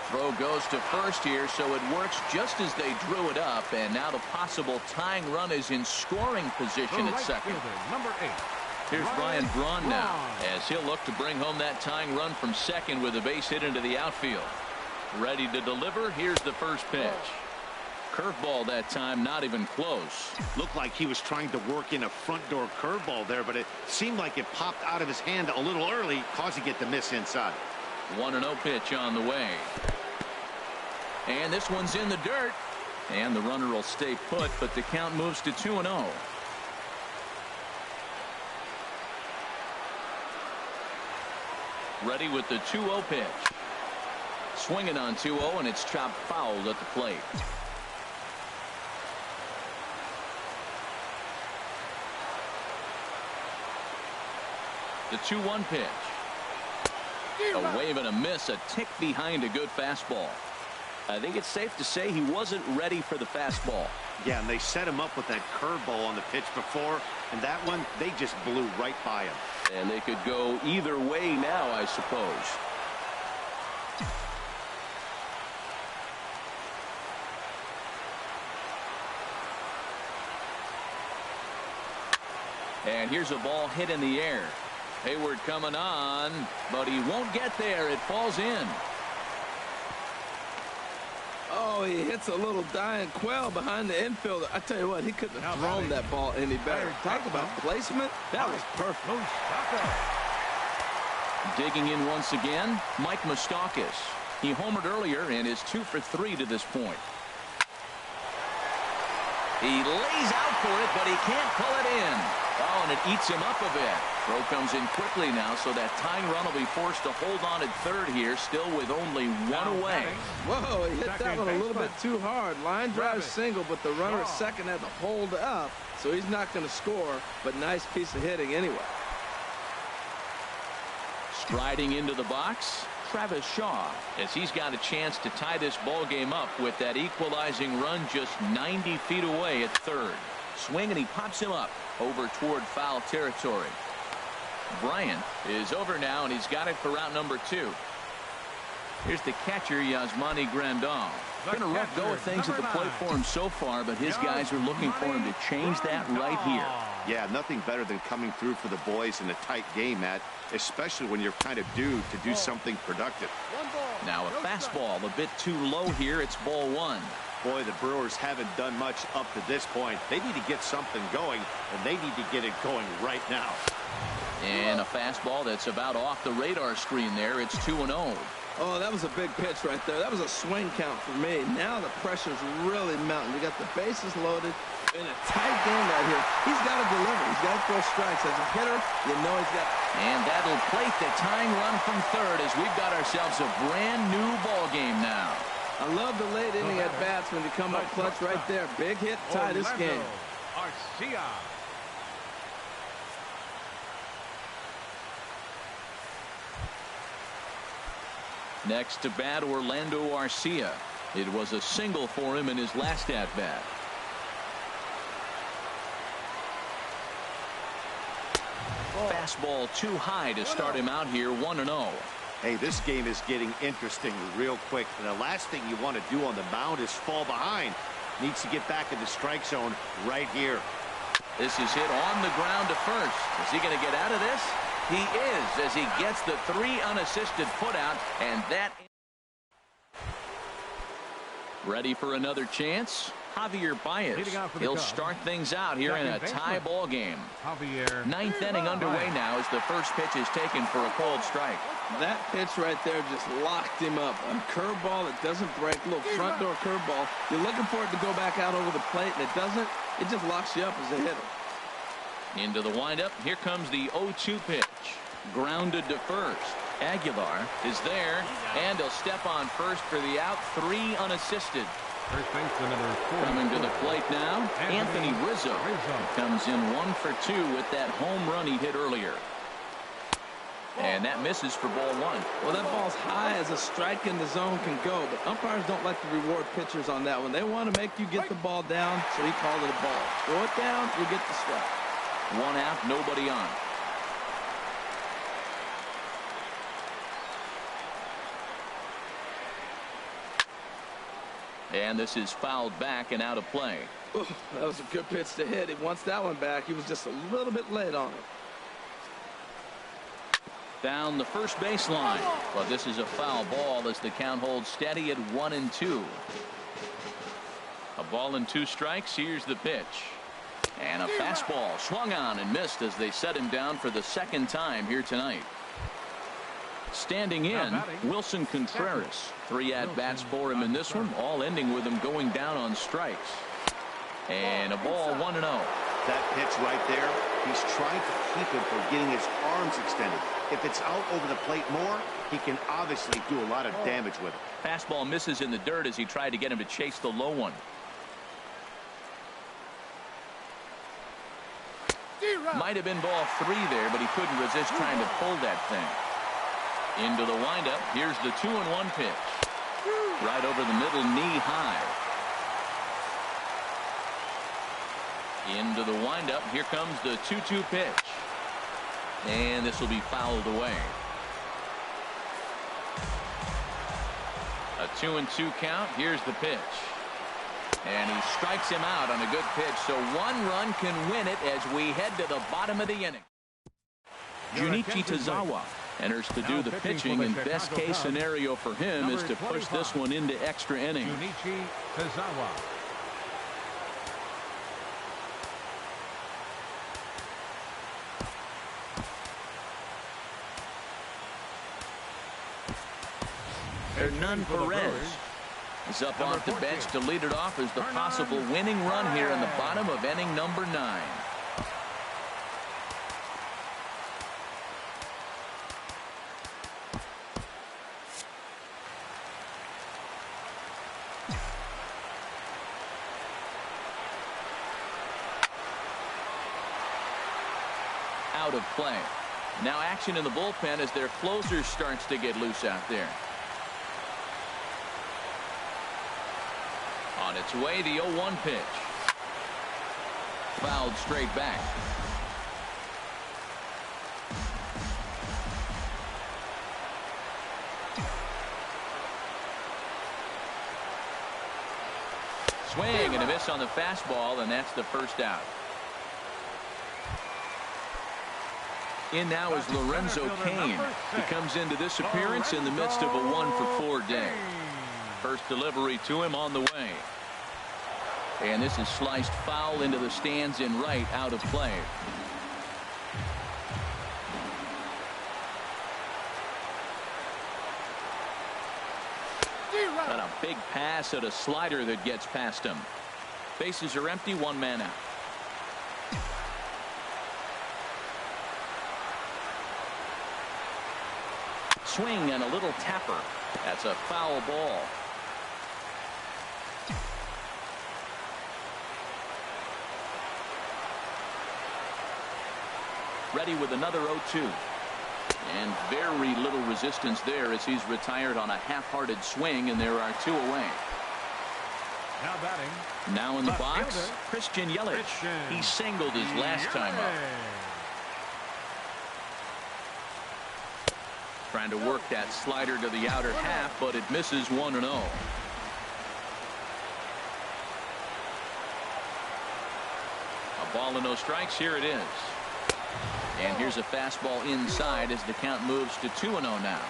Throw goes to first here, so it works just as they drew it up, and now the possible tying run is in scoring position at second. Number 8. Here's Brian Braun now as he'll look to bring home that tying run from second with a base hit into the outfield. Ready to deliver. Here's the first pitch. Curveball that time, not even close. Looked like he was trying to work in a front door curveball there, but it seemed like it popped out of his hand a little early, causing it to miss inside. 1-0 pitch on the way. And this one's in the dirt. And the runner will stay put, but the count moves to 2-0. Ready with the 2-0 pitch. Swinging on 2-0, and it's chopped foul at the plate. The 2-1 pitch. A wave and a miss, a tick behind a good fastball. I think it's safe to say he wasn't ready for the fastball. Yeah, and they set him up with that curveball on the pitch before, and that one, they just blew right by him. And they could go either way now, I suppose. And here's a ball hit in the air. Hayward coming on, but he won't get there. It falls in. Oh, he hits a little dying quail behind the infielder. I tell you what, he couldn't have thrown that ball any better. Talk about placement. That was perfect. Digging in once again, Mike Moustakas. He homered earlier and is 2 for 3 to this point. He lays out for it, but he can't pull it in. Oh, and it eats him up a bit. Throw comes in quickly now, so that tying run will be forced to hold on at third here, still with only one away. Whoa, he hit that one a little bit too hard. Line drive single, but the runner at second had to hold up, so he's not going to score, but nice piece of hitting anyway. Striding into the box, Travis Shaw, as he's got a chance to tie this ball game up with that equalizing run just 90 feet away at third. Swing, and he pops him up over toward foul territory. Bryant is over now, and he's got it for route number 2. Here's the catcher, Yasmani Grandal. Been a rough go of things at the plate for him so far, but his guys are looking for him to change that right here. Yeah, nothing better than coming through for the boys in a tight game, Matt, especially when you're kind of due to do something productive. Now a fastball a bit too low here. It's ball 1. Boy, the Brewers haven't done much up to this point. They need to get something going, and they need to get it going right now. And a fastball that's about off the radar screen there. It's 2-0. Oh, that was a big pitch right there. That was a swing count for me. Now the pressure's really mounting. You got the bases loaded in a tight game right here. He's got to deliver. He's got to throw strikes. As a hitter, you know he's got. And that'll plate the tying run from third as we've got ourselves a brand new ball game now. I love the late inning at bats when you come up clutch right there. Big hit, tie this game. Arcia. Next to bat, Orlando Arcia. It was a single for him in his last at bat. Fastball too high to start him out here. 1-0. Hey, this game is getting interesting real quick. And the last thing you want to do on the mound is fall behind. Needs to get back in the strike zone right here. This is hit on the ground to first. Is he going to get out of this? He is, as he gets the 3 unassisted putout, and that. Ready for another chance? Javier Baez. He'll start things out here in a tie ball game. Ninth inning underway now as the first pitch is taken for a cold strike. That pitch right there just locked him up. A curveball that doesn't break, a little front door curveball. You're looking for it to go back out over the plate, and it doesn't. It just locks you up as a hitter. Into the windup. Here comes the 0-2 pitch. Grounded to first. Aguilar is there, and he'll step on first for the out. 3 unassisted. First baseman number 4. Coming to the plate now, Anthony Rizzo. Comes in 1 for 2 with that home run he hit earlier. And that misses for ball 1. Well, that ball's high as a strike in the zone can go, but umpires don't like to reward pitchers on that one. They want to make you get the ball down, so he called it a ball. Throw it down, you get the strike. 1 out, nobody on. And this is fouled back and out of play. Ooh, that was a good pitch to hit. He wants that one back. He was just a little bit late on it. Down the first baseline. But this is a foul ball as the count holds steady at 1-2. A ball and 2 strikes. Here's the pitch. And a fastball swung on and missed as they set him down for the second time here tonight. Standing in, Wilson Contreras. 3 at-bats for him in this one, all ending with him going down on strikes. And a ball 1-0. That pitch right there, he's trying to keep him from getting his arms extended. If it's out over the plate more, he can obviously do a lot of damage with it. Fastball misses in the dirt as he tried to get him to chase the low one. Might have been ball 3 there, but he couldn't resist trying to pull that thing. Into the windup. Here's the 2-1 pitch. Right over the middle, knee high. Into the windup. Here comes the 2-2 pitch. And this will be fouled away. A 2-2 count. Here's the pitch. And he strikes him out on a good pitch. So one run can win it as we head to the bottom of the inning. Junichi Tazawa enters to do the pitching, and best case scenario for him is to push this one into extra innings. Junichi Tazawa. Hernan Perez is up off the bench to lead it off as the possible winning run here in the bottom of inning number 9. Out of play. Now action in the bullpen as their closer starts to get loose out there. On its way, the 0-1 pitch. Fouled straight back. Swing and a miss on the fastball, and that's the first out. In now is Lorenzo Cain. He comes into this appearance in the midst of a 1-for-4 day. First delivery to him on the way. And this is sliced foul into the stands in right, out of play. And a big pass at a slider that gets past him. Bases are empty, one man out. Swing and a little tapper. That's a foul ball. Ready with another 0-2. And very little resistance there as he's retired on a half-hearted swing, and there are 2 away. Now batting. Now in the box, Christian Yelich. He singled his last time up. Trying to work that slider to the outer half, but it misses 1-0. A ball and no strikes. Here it is. And here's a fastball inside as the count moves to 2-0 now.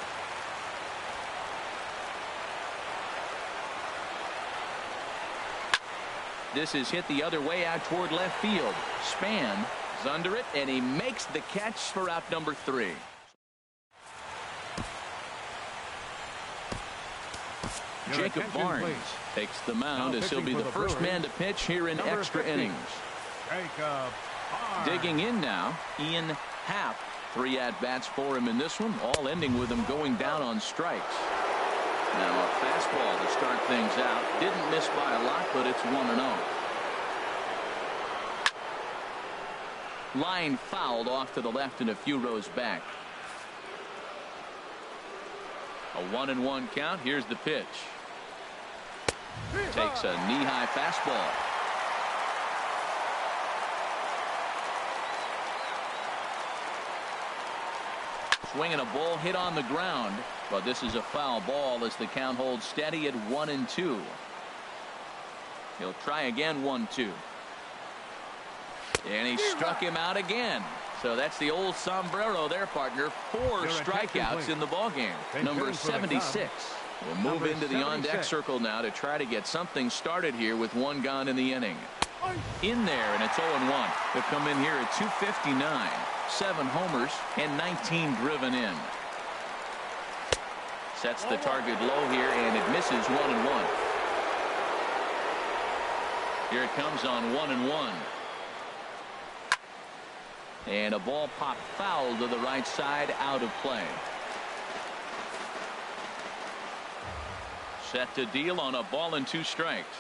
This is hit the other way out toward left field. Span is under it, and he makes the catch for out number 3. Jacob Barnes takes the mound as he'll be the first man to pitch here in extra innings. Digging in now, Ian Happ. 3 at-bats for him in this one, all ending with him going down on strikes. Now a fastball to start things out. Didn't miss by a lot, but it's 1-0. Line fouled off to the left and a few rows back. A 1-1 count. Here's the pitch. Takes a knee-high fastball. Swinging a ball hit on the ground, but this is a foul ball as the count holds steady at 1-2. He'll try again, 1-2. And he struck him out again. So that's the old sombrero there, partner. 4 strikeouts in the ballgame. Number 76. We'll move into the on-deck circle now to try to get something started here with 1 gone in the inning. In there, and it's 0-1. They'll come in here at 259. 7 homers and 19 driven in. Sets the target low here, and it misses 1-1. Here it comes on 1-1. And a ball popped foul to the right side, out of play. Set to deal on a ball and 2 strikes.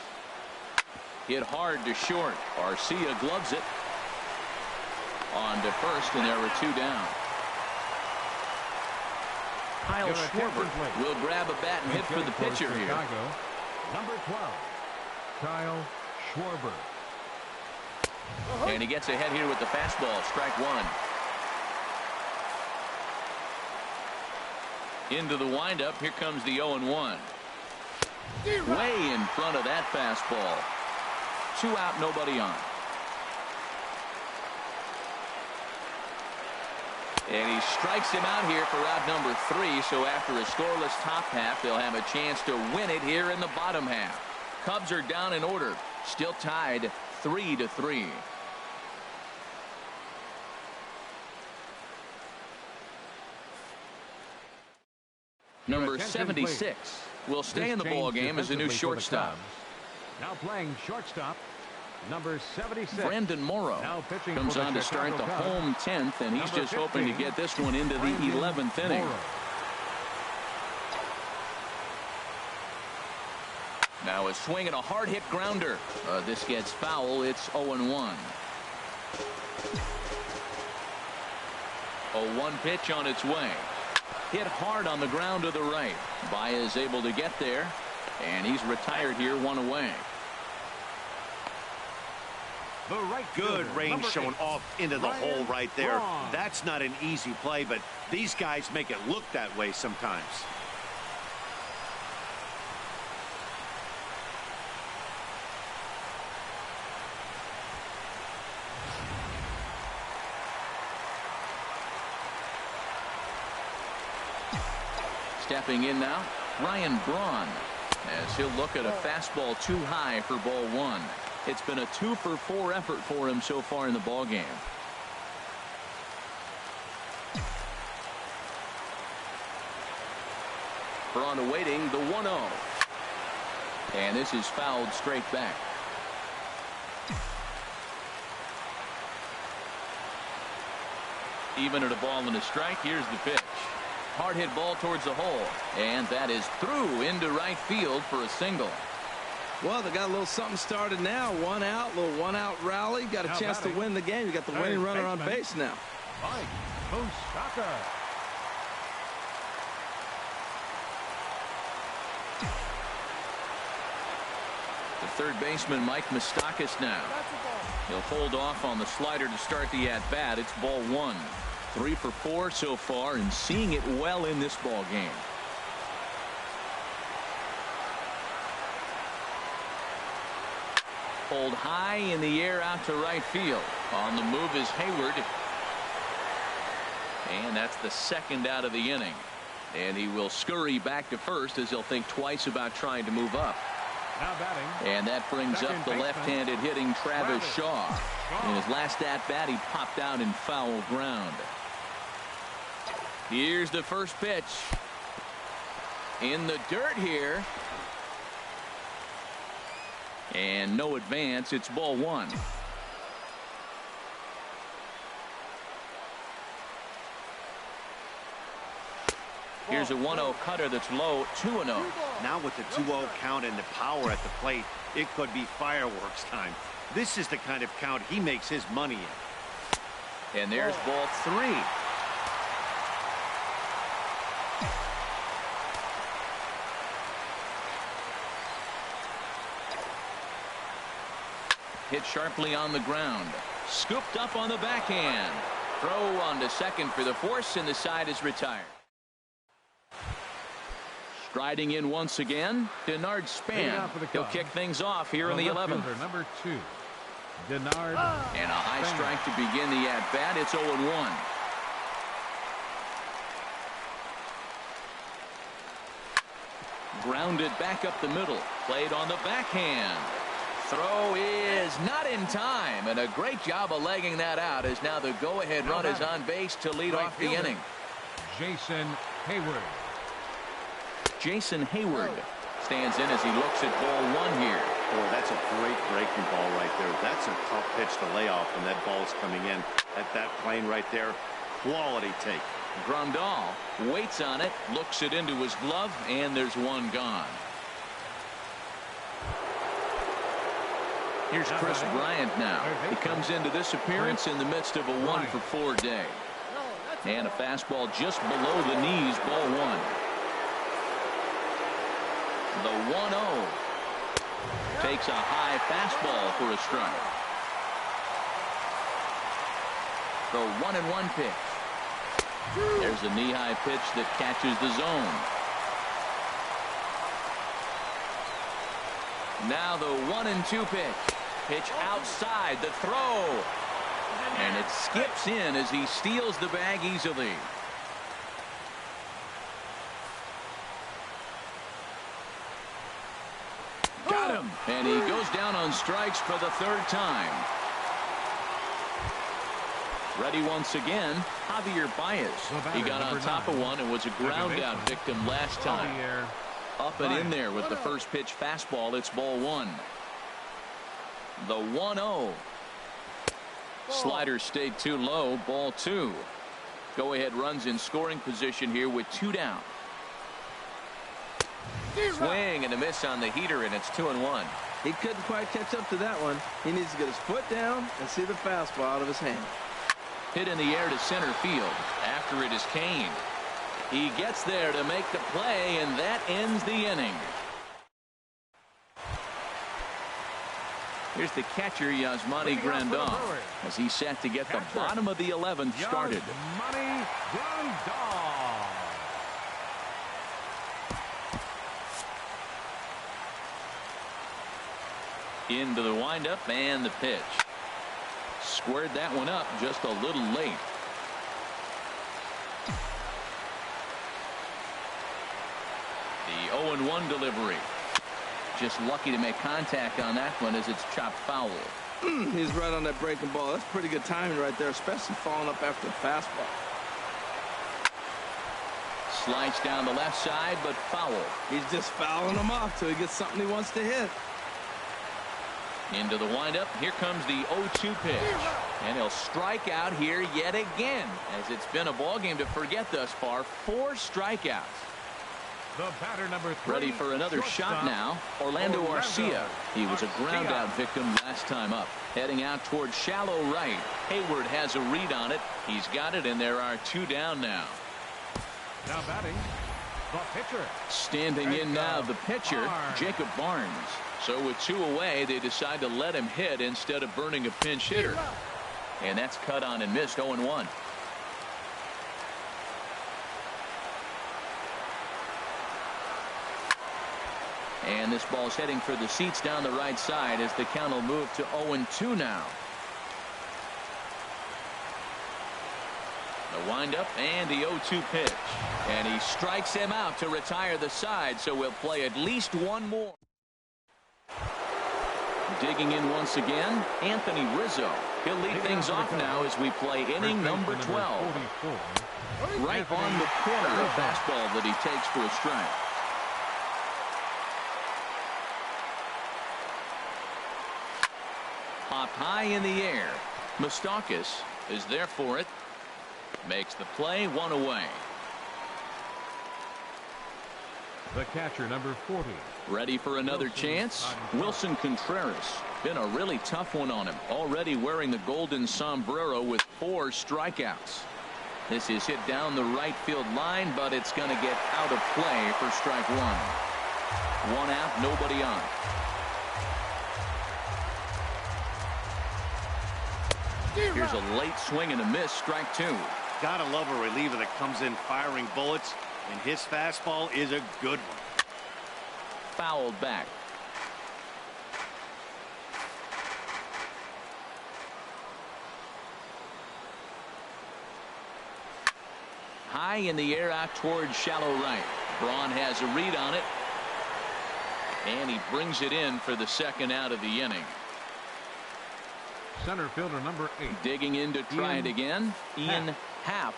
Hit hard to short. Arcia gloves it. On to first, and there were 2 down. Kyle Schwarber will grab a bat and hit for the pitcher here. Number 12, Kyle Schwarber. And he gets ahead here with the fastball. Strike one. Into the windup. Here comes the 0-1. Way in front of that fastball. 2 out, nobody on. And he strikes him out here for out number 3. So after a scoreless top half, they'll have a chance to win it here in the bottom half. Cubs are down in order. Still tied 3-3. Number 76 will stay in the ball game as a new shortstop. Now playing shortstop, number 76. Brandon Morrow comes on to start the home 10th, and he's just hoping to get this one into the 11th inning. Now a swing and a hard hit grounder. This gets foul. It's 0-1. 0-1 pitch on its way. Hit hard on the ground to the right. Baez able to get there, and he's retired here, 1 away. Good range showing off into the hole right there. That's not an easy play, but these guys make it look that way sometimes. Stepping in now, Ryan Braun, as he'll look at a fastball too high for ball 1. It's been a 2-for-4 effort for him so far in the ball game. Braun awaiting the 1-0. And this is fouled straight back. Even at a ball and a strike, here's the pitch. Hard hit ball towards the hole, and that is through into right field for a single. Well, they got a little something started now. 1 out, little 1-out rally. Got a chance to win the game. You got the winning runner on base now. Mike Moustakas. The third baseman, Mike Moustakas, now. He'll hold off on the slider to start the at-bat. It's ball 1. 3 for 4 so far, and seeing it well in this ball game. Pulled high in the air out to right field. On the move is Hayward. And that's the second out of the inning. And he will scurry back to first as he'll think twice about trying to move up. Now batting. And that brings up the left-handed hitting Travis Shaw. In his last at-bat, he popped out in foul ground. Here's the first pitch. In the dirt here. And no advance. It's ball 1. Here's a 1-0 cutter that's low. 2-0. Now with the 2-0 count and the power at the plate, it could be fireworks time. This is the kind of count he makes his money in. And there's ball 3. Hit sharply on the ground. Scooped up on the backhand. Throw on to second for the force, and the side is retired. Striding in once again, Denard Span. He'll kick things off here in the 11th. Number 2, Denard. And a high strike to begin the at-bat. It's 0-1. Grounded back up the middle. Played on the backhand. Throw is not in time, and a great job of legging that out as now the go-ahead run is on base to lead off the inning. Jason Hayward. Jason Hayward stands in as he looks at ball 1 here. Oh, that's a great breaking ball right there. That's a tough pitch to lay off when that ball's coming in at that plane right there. Quality take. Grandal waits on it, looks it into his glove, and there's one gone. Here's Chris Bryant now. He comes into this appearance in the midst of a 1-for-4 day. And a fastball just below the knees, ball one. The 1-0 takes a high fastball for a strike. The 1-1 pitch. There's a knee-high pitch that catches the zone. Now the 1-2 pitch. Pitch outside, the throw. And it skips in as he steals the bag easily. Got him. And he goes down on strikes for the third time. Ready once again, Javier Baez. He got on top of one and was a ground out victim last time. Up and in there with the first pitch fastball. It's ball one. The 1-0. Slider stayed too low. Ball two. Go ahead runs in scoring position here with two down. Swing and a miss on the heater, and it's 2-1. He couldn't quite catch up to that one. He needs to get his foot down and see the fastball out of his hand. Hit in the air to center field. After it is Kane. He gets there to make the play, and that ends the inning. Here's the catcher, Yasmani Grandal, as he's set to get the bottom of the 11th started. Yasmani Grandal. Into the windup and the pitch. Squared that one up just a little late. The 0-1 delivery. Just lucky to make contact on that one as it's chopped foul. He's right on that breaking ball. That's pretty good timing right there, especially following up after the fastball. Slides down the left side, but foul. He's just fouling him off till he gets something he wants to hit. Into the windup. Here comes the 0-2 pitch. And he'll strike out here yet again, as it's been a ball game to forget thus far. 4 strikeouts. The batter number 3. Ready for another shot now. Orlando Arcia. He was a ground out victim last time up. Heading out towards shallow right. Hayward has a read on it. He's got it, and there are 2 down now. Now batting, the pitcher. Standing in now, the pitcher, Jacob Barnes. So with 2 away, they decide to let him hit instead of burning a pinch hitter. And that's cut on and missed. 0-1. And this ball's heading for the seats down the right side as the count will move to 0-2 now. The windup and the 0-2 pitch. And he strikes him out to retire the side, so we'll play at least one more. Digging in once again, Anthony Rizzo. He'll lead things off now as we play inning number 12. Right on the corner, a fastball that he takes for a strike. Popped high in the air. Moustakas is there for it. Makes the play, 1 away. The catcher, number 40. Ready for another chance? Wilson Contreras. Been a really tough one on him. Already wearing the golden sombrero with 4 strikeouts. This is hit down the right field line, but it's going to get out of play for strike 1. 1 out, nobody on. Here's a late swing and a miss, strike 2. Gotta love a reliever that comes in firing bullets, and his fastball is a good one. Fouled back. High in the air out towards shallow right. Braun has a read on it. And he brings it in for the second out of the inning. Center fielder number 8. Digging in to try it again. Ian Happ.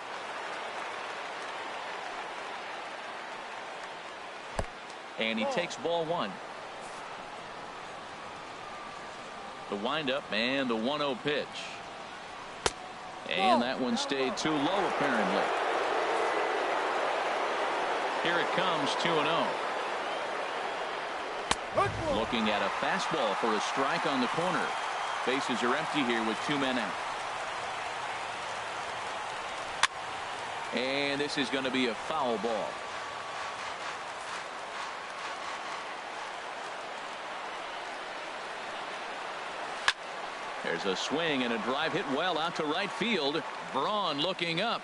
And he takes ball 1. The windup and the 1-0 pitch. And that one stayed too low apparently. Here it comes, 2-0. Looking at a fastball for a strike on the corner. Bases are empty here with 2 men out. And this is going to be a foul ball. There's a swing and a drive hit well out to right field. Braun looking up.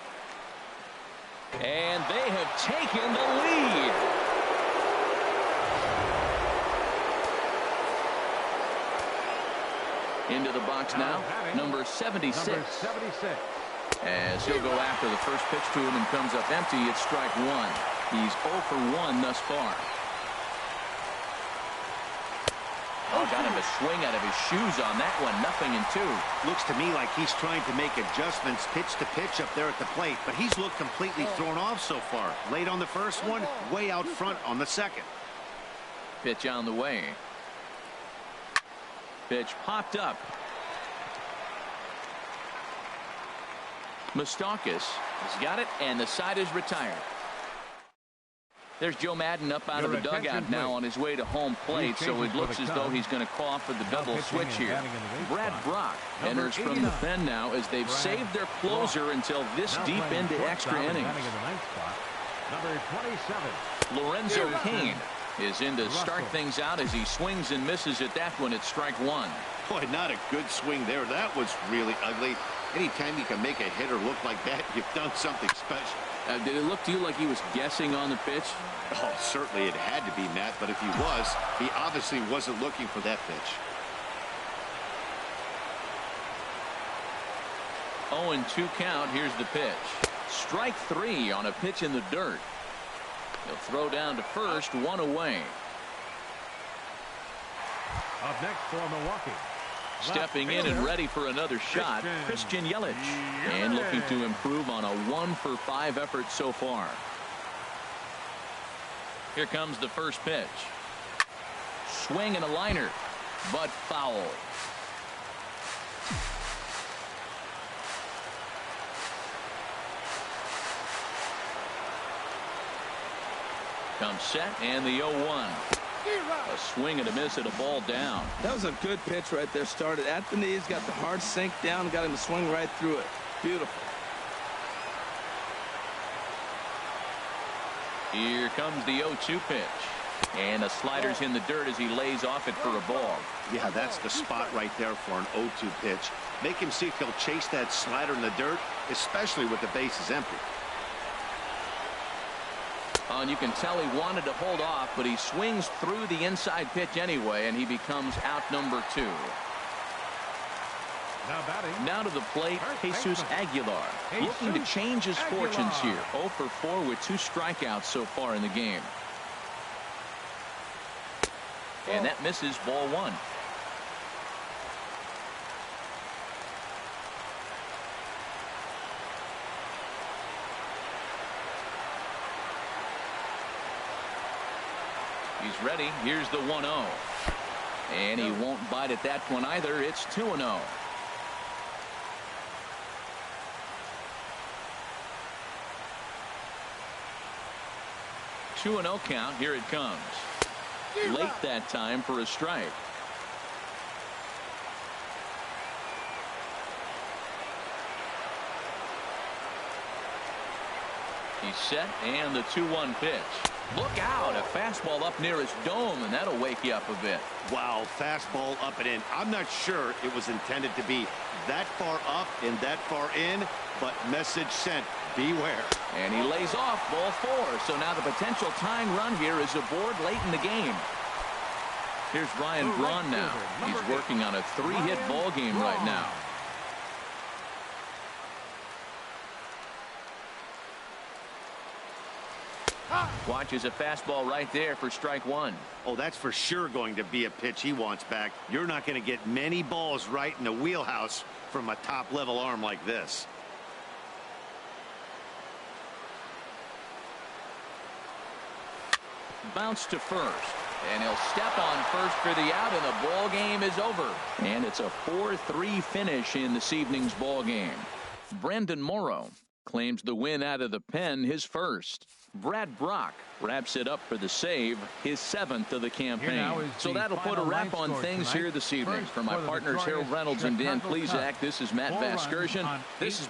And they have taken the lead. Into the box now, number 76. As he'll go after the first pitch to him and comes up empty, it's strike one. He's 0 for 1 thus far. Oh, got him to swing out of his shoes on that one. 0-2. Looks to me like he's trying to make adjustments pitch to pitch up there at the plate, but he's looked completely thrown off so far. Late on the first one, way out front on the second. Pitch on the way. Pitch popped up. Moustakas has got it, and the side is retired. There's Joe Madden up out of the dugout now on his way to home plate, so it looks as though he's going to call for the double switch here. Brad Brock enters from the pen now as they've saved their closer until this deep into extra innings. Number 27. Lorenzo Cain is in to start things out as he swings and misses at that one. It's strike one. Boy, not a good swing there. That was really ugly. Anytime you can make a hitter look like that, you've done something special. Did it look to you like he was guessing on the pitch? Oh, certainly it had to be, Matt, but if he was, he obviously wasn't looking for that pitch. 0-2 count. Here's the pitch. Strike three on a pitch in the dirt. He'll throw down to first, one away. Up next for Milwaukee. Stepping in and ready for another shot, Christian Yelich. And looking to improve on a 1-for-5 effort so far. Here comes the first pitch. Swing and a liner, but foul. Comes set and the 0-1. A swing and a miss and a ball down. That was a good pitch right there. Started at the knees, got the hard sink down, got him to swing right through it. Beautiful. Here comes the 0-2 pitch. And the slider's in the dirt as he lays off it for a ball. Yeah, that's the spot right there for an 0-2 pitch. Make him see if he'll chase that slider in the dirt, especially with the bases empty. And you can tell he wanted to hold off, but he swings through the inside pitch anyway, and he becomes out number 2. Now to the plate, Jesus Aguilar, looking to change his fortunes here. 0 for 4 with 2 strikeouts so far in the game. And that misses, ball 1. He's ready. Here's the 1-0. And he won't bite at that one either. It's 2-0. Two 2-0 count. Here it comes. Late that time for a strike. He's set, and the 2-1 pitch. Look out, a fastball up near his dome, and that'll wake you up a bit. Wow, fastball up and in. I'm not sure it was intended to be that far up and that far in, but message sent, beware. And he lays off, ball 4. So now the potential tying run here is aboard late in the game. Here's Ryan Braun now. He's working on a 3-hit ball game right now. Watches a fastball right there for strike 1. Oh, that's for sure going to be a pitch he wants back. You're not going to get many balls right in the wheelhouse from a top-level arm like this. Bounce to first. And he'll step on first for the out, and the ball game is over. And it's a 4-3 finish in this evening's ball game. Brandon Morrow claims the win out of the pen, his first. Brad Brock wraps it up for the save, his 7th of the campaign. So that'll put a wrap on things here this evening. For my partners Harold Reynolds and Dan Plesac, this is Matt Vasgersian. This is